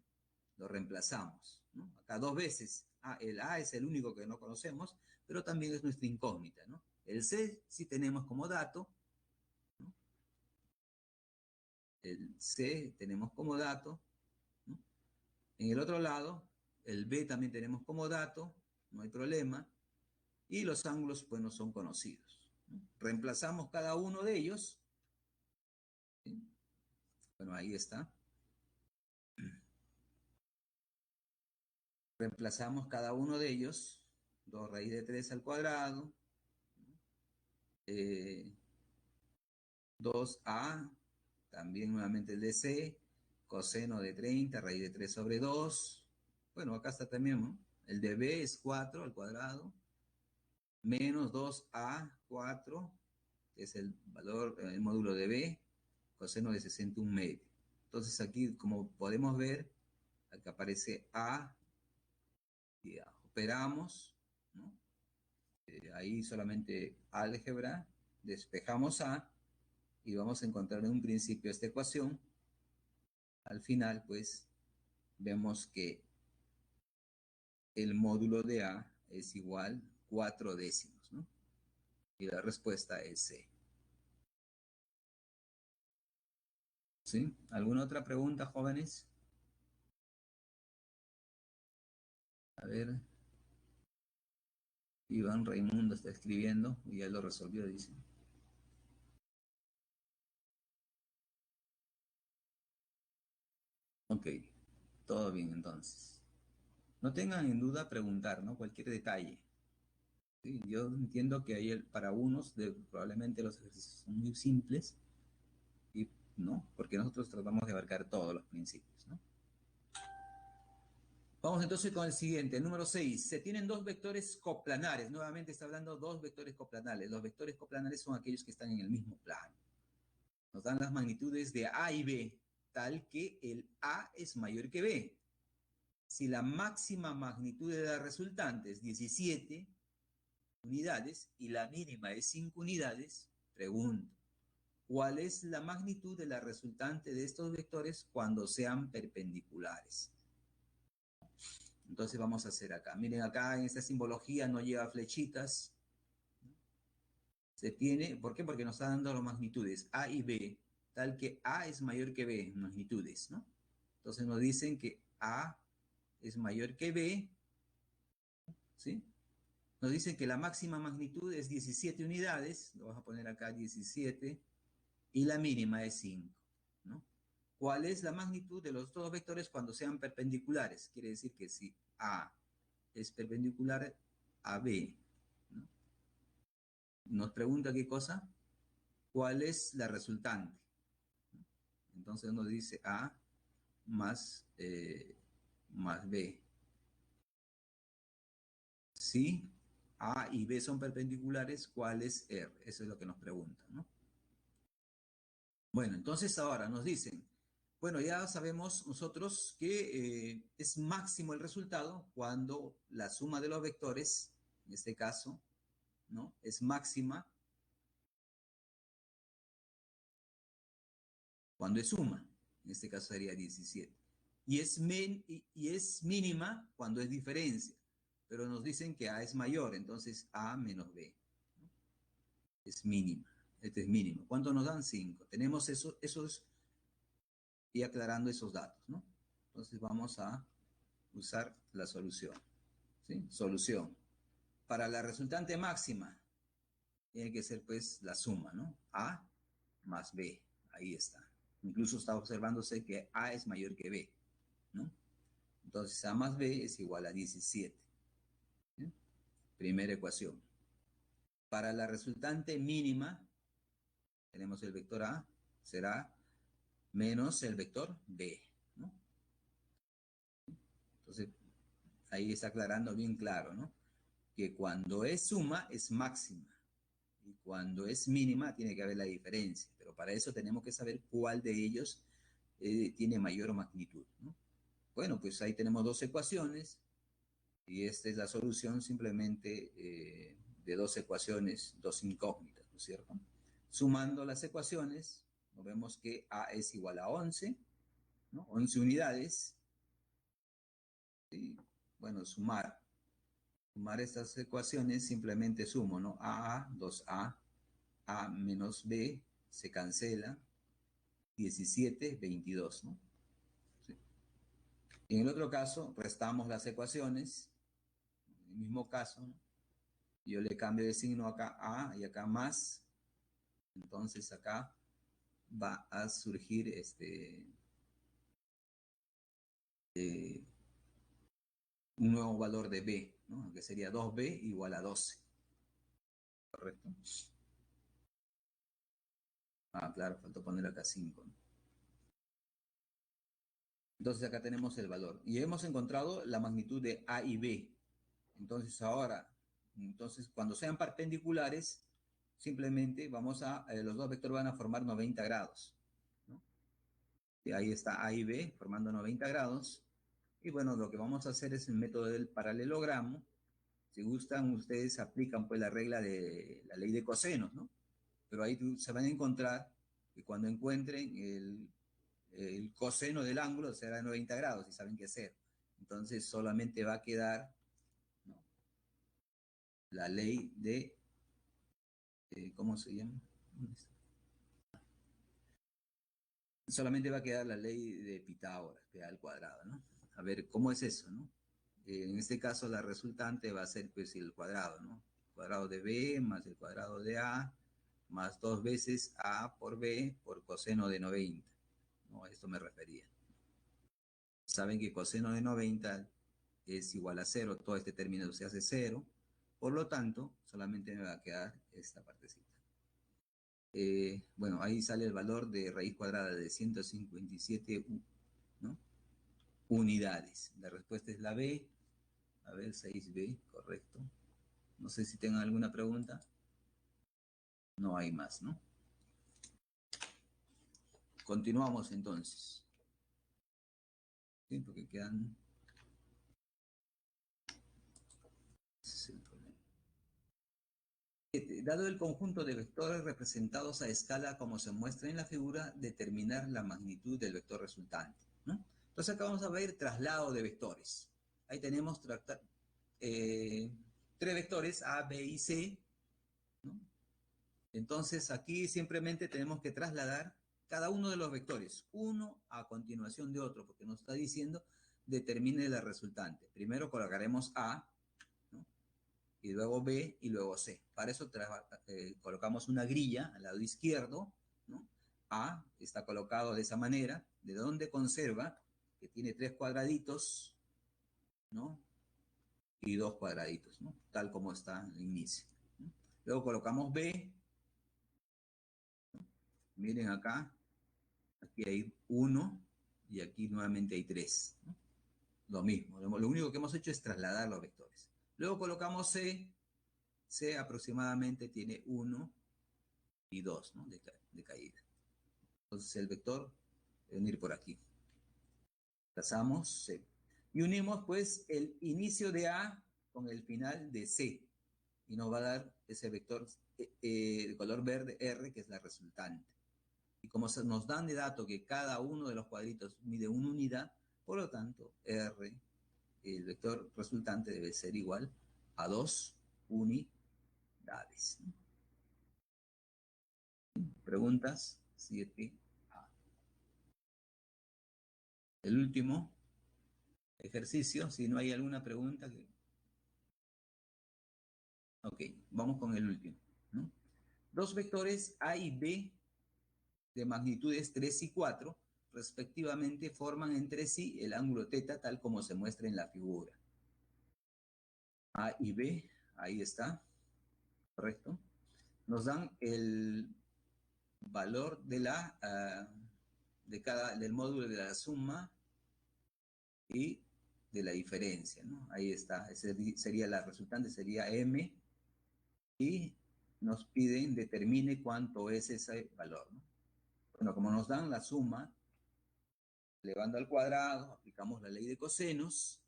lo reemplazamos, ¿no? Acá 2 veces, el A es el único que no conocemos, pero también es nuestra incógnita, ¿no? El C sí tenemos como dato, ¿no? El C tenemos como dato, ¿no? En el otro lado, el B también tenemos como dato, no hay problema, y los ángulos pues no son conocidos, ¿no? Reemplazamos cada uno de ellos, ¿sí? Bueno, ahí está. Reemplazamos cada uno de ellos, 2 raíz de 3 al cuadrado, eh, 2a, también nuevamente el de c, coseno de 30, raíz de 3 sobre 2. Bueno, acá está también, ¿no? El de b es 4 al cuadrado, menos 2a, 4, que es el valor, el módulo de b, coseno de 61 medio. Entonces aquí, como podemos ver, aquí aparece a, y operamos, ¿no? Ahí solamente álgebra, despejamos a, y vamos a encontrar en un principio esta ecuación. Al final, pues, vemos que el módulo de a es igual 4 décimos, ¿no? Y la respuesta es C. ¿Sí? ¿Alguna otra pregunta, jóvenes? A ver, Iván Raimundo está escribiendo y ya lo resolvió, dice. Ok, todo bien entonces. No tengan en duda preguntar, ¿no? Cualquier detalle. Sí, yo entiendo que hay para unos probablemente los ejercicios son muy simples y no, porque nosotros tratamos de abarcar todos los principios, ¿no? Vamos entonces con el siguiente, el número 6. Se tienen dos vectores coplanares. Nuevamente está hablando dos vectores coplanares. Los vectores coplanares son aquellos que están en el mismo plano. Nos dan las magnitudes de A y B, tal que el A es mayor que B. Si la máxima magnitud de la resultante es 17 unidades y la mínima es 5 unidades, pregunto, ¿cuál es la magnitud de la resultante de estos vectores cuando sean perpendiculares? Entonces vamos a hacer acá. Miren, acá en esta simbología no lleva flechitas. Se tiene, ¿por qué? Porque nos está dando las magnitudes A y B, tal que A es mayor que B en magnitudes, ¿no? Entonces nos dicen que A es mayor que B, ¿sí? Nos dicen que la máxima magnitud es 17 unidades, lo vamos a poner acá 17, y la mínima es 5, ¿no? ¿Cuál es la magnitud de los dos vectores cuando sean perpendiculares? Quiere decir que si A es perpendicular a B, ¿no? Nos pregunta qué cosa, cuál es la resultante. Entonces nos dice A más, más B. Si A y B son perpendiculares, ¿cuál es R? Eso es lo que nos preguntan, ¿no? Bueno, entonces ahora nos dicen, bueno, ya sabemos nosotros que es máximo el resultado cuando la suma de los vectores, en este caso, ¿no? Es máxima cuando es suma. En este caso sería 17. Y es mínima cuando es diferencia. Pero nos dicen que A es mayor, entonces A menos B, ¿no? Es mínima. Este es mínimo. ¿Cuánto nos dan? 5. Tenemos esos y aclarando esos datos, ¿no? Entonces vamos a usar la solución, ¿sí? Solución. Para la resultante máxima, tiene que ser pues la suma, ¿no? A más B. Ahí está. Incluso está observándose que A es mayor que B, ¿no? Entonces A más B es igual a 17. ¿Sí? Primera ecuación. Para la resultante mínima, tenemos el vector A, será menos el vector B, ¿no? Entonces, ahí está aclarando bien claro, ¿no? Que cuando es suma es máxima y cuando es mínima tiene que haber la diferencia, pero para eso tenemos que saber cuál de ellos tiene mayor magnitud, ¿no? Bueno, pues ahí tenemos dos ecuaciones y esta es la solución simplemente de dos ecuaciones, dos incógnitas, ¿no es cierto? Sumando las ecuaciones, nos vemos que A es igual a 11, ¿no? 11 unidades. Y, bueno, sumar estas ecuaciones simplemente sumo, ¿no? A, 2A, A menos B, se cancela, 17, 22, ¿no? Sí. En el otro caso, restamos las ecuaciones, en el mismo caso, ¿no? Yo le cambio de signo acá A y acá más, entonces acá va a surgir un nuevo valor de B, ¿no? Que sería 2B igual a 12, ¿correcto? Ah, claro, faltó poner acá 5, ¿no? Entonces acá tenemos el valor. Y hemos encontrado la magnitud de A y B. Entonces ahora, cuando sean perpendiculares, simplemente los dos vectores van a formar 90 grados, ¿no? Y ahí está A y B formando 90 grados. Y bueno, lo que vamos a hacer es el método del paralelogramo. Si gustan, ustedes aplican pues la regla de la ley de cosenos, ¿no? Pero ahí se van a encontrar que cuando encuentren el coseno del ángulo será 90 grados y saben qué hacer. Entonces solamente va a quedar, ¿no?, la ley de, ¿cómo se llama? Solamente va a quedar la ley de Pitágoras, P al cuadrado, ¿no? A ver, ¿cómo es eso, no? En este caso la resultante va a ser pues el cuadrado, ¿no? El cuadrado de B más el cuadrado de A más dos veces A por B por coseno de 90, ¿no? A esto me refería. Saben que coseno de 90 es igual a 0, todo este término se hace 0, por lo tanto, solamente me va a quedar esta partecita. Bueno, ahí sale el valor de raíz cuadrada de 157, ¿no?, unidades. La respuesta es la B. A ver, 6B, correcto. No sé si tengan alguna pregunta. No hay más, ¿no? Continuamos entonces. Sí, porque quedan... Ese es el problema. Dado el conjunto de vectores representados a escala como se muestra en la figura, determinar la magnitud del vector resultante, ¿no? Entonces acá vamos a ver traslado de vectores. Ahí tenemos tres vectores, A, B y C, ¿no? Entonces aquí simplemente tenemos que trasladar cada uno de los vectores, uno a continuación de otro, porque nos está diciendo determine la resultante. Primero colocaremos A, ¿no?, y luego B y luego C. Para eso colocamos una grilla al lado izquierdo, ¿no? A está colocado de esa manera, de donde conserva que tiene tres cuadraditos, ¿no?, y dos cuadraditos, ¿no?, tal como está al inicio, ¿no? Luego colocamos B. Miren acá, aquí hay 1 y aquí nuevamente hay 3, ¿no? Lo mismo, lo único que hemos hecho es trasladar los vectores. Luego colocamos C. C aproximadamente tiene 1 y 2, ¿no?, de caída. Entonces el vector debe venir por aquí. Trazamos C. Y unimos pues el inicio de A con el final de C. Y nos va a dar ese vector de color verde R, que es la resultante. Y como nos dan de dato que cada uno de los cuadritos mide una unidad, por lo tanto, R, el vector resultante debe ser igual a 2 unidades. Preguntas 7A. El último ejercicio, si no hay alguna pregunta. Ok, vamos con el último, ¿no? Dos vectores A y B de magnitudes 3 y 4, respectivamente, forman entre sí el ángulo θ tal como se muestra en la figura. A y B, ahí está, correcto. Nos dan el valor de del módulo de la suma y de la diferencia, ¿no? Ahí está, ese sería la resultante, sería M, y nos piden determine cuánto es ese valor, ¿no? Bueno, como nos dan la suma, elevando al cuadrado, aplicamos la ley de cosenos,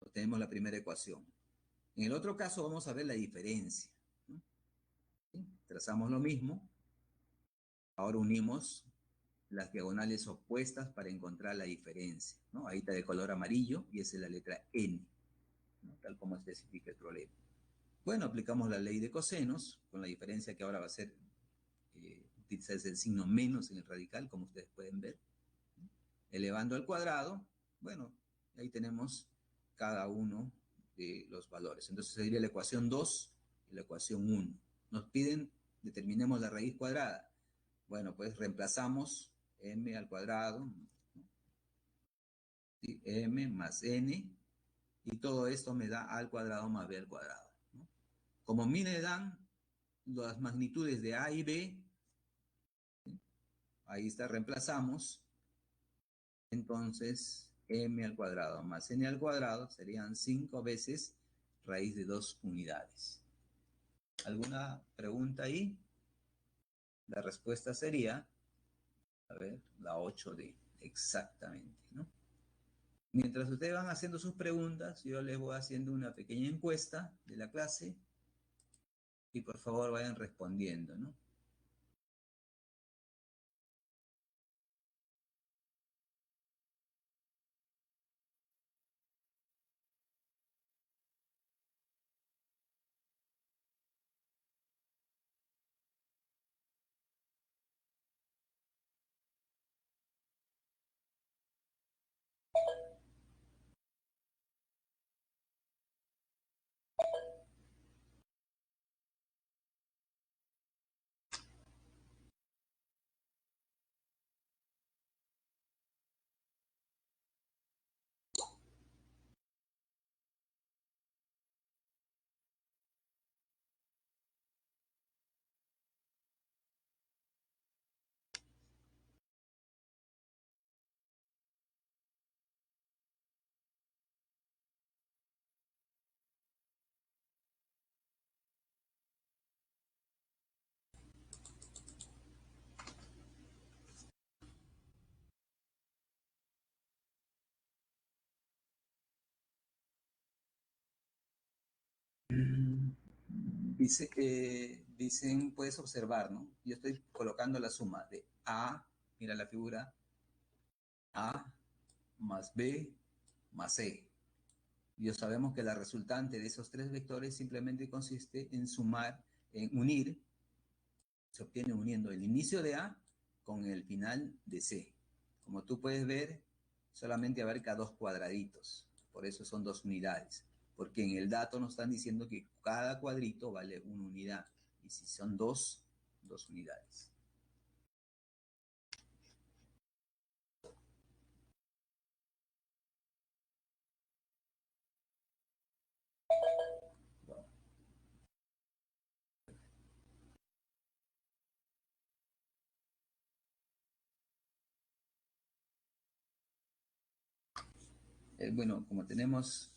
obtenemos la primera ecuación. En el otro caso vamos a ver la diferencia, ¿no? ¿Sí? Trazamos lo mismo, ahora unimos las diagonales opuestas para encontrar la diferencia, ¿no? Ahí está de color amarillo y esa es la letra N, ¿no? Tal como especifica el problema. Bueno, aplicamos la ley de cosenos, con la diferencia que ahora va a ser utilizar el signo menos en el radical, como ustedes pueden ver. Elevando al cuadrado, bueno, ahí tenemos cada uno de los valores. Entonces sería la ecuación 2 y la ecuación 1. Nos piden, determinemos la raíz cuadrada. Bueno, pues reemplazamos m al cuadrado, ¿sí? M más n, y todo esto me da a al cuadrado más b al cuadrado, ¿no? Como a mí me dan las magnitudes de a y b, ¿sí? Ahí está, reemplazamos. Entonces, m al cuadrado más n al cuadrado serían 5 veces raíz de 2 unidades. ¿Alguna pregunta ahí? La respuesta sería, a ver, la 8D, exactamente, ¿no? Mientras ustedes van haciendo sus preguntas, yo les voy haciendo una pequeña encuesta de la clase y por favor vayan respondiendo, ¿no? Dicen, puedes observar, ¿no? Yo estoy colocando la suma de A, mira la figura, A más B más C. Y sabemos que la resultante de esos tres vectores simplemente consiste en sumar, en unir, se obtiene uniendo el inicio de A con el final de C. Como tú puedes ver, solamente abarca dos cuadraditos, por eso son dos unidades, porque en el dato nos están diciendo que cada cuadrito vale una unidad, y si son dos unidades. Bueno, como tenemos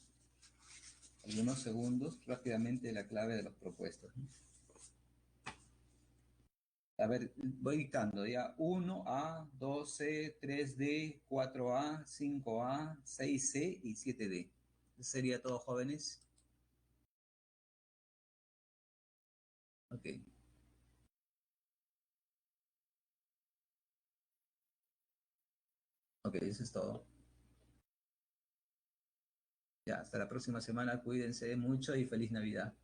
algunos segundos, rápidamente la clave de los propuestos, ¿no? A ver, voy dictando ya. 1A, 2C, 3D, 4A, 5A, 6C y 7D. ¿Eso sería todo, jóvenes? Ok. Ok, eso es todo. Ya, hasta la próxima semana. Cuídense mucho y feliz Navidad.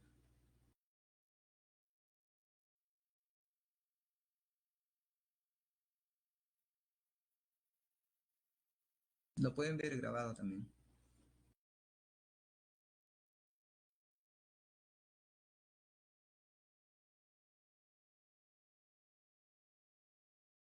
Lo pueden ver grabado también.